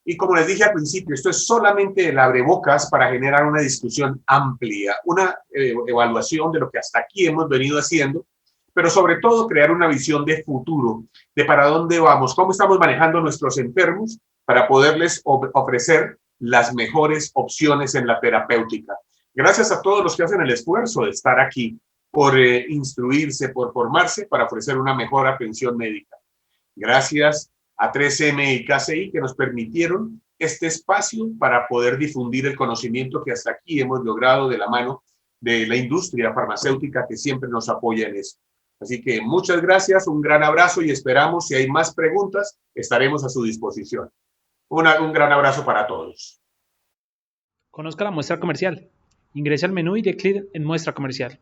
Y como les dije al principio, esto es solamente el abrebocas para generar una discusión amplia, una evaluación de lo que hasta aquí hemos venido haciendo, pero sobre todo crear una visión de futuro, de para dónde vamos, cómo estamos manejando nuestros enfermos para poderles ofrecer las mejores opciones en la terapéutica. Gracias a todos los que hacen el esfuerzo de estar aquí, por instruirse, por formarse, para ofrecer una mejor atención médica. Gracias a 3M y KCI que nos permitieron este espacio para poder difundir el conocimiento que hasta aquí hemos logrado de la mano de la industria farmacéutica que siempre nos apoya en eso. Así que muchas gracias, un gran abrazo y esperamos, si hay más preguntas, estaremos a su disposición. Un gran abrazo para todos. Conozca la muestra comercial. Ingrese al menú y dé clic en muestra comercial.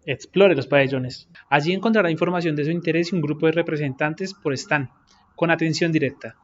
Explore los pabellones. Allí encontrará información de su interés y un grupo de representantes por stand, con atención directa.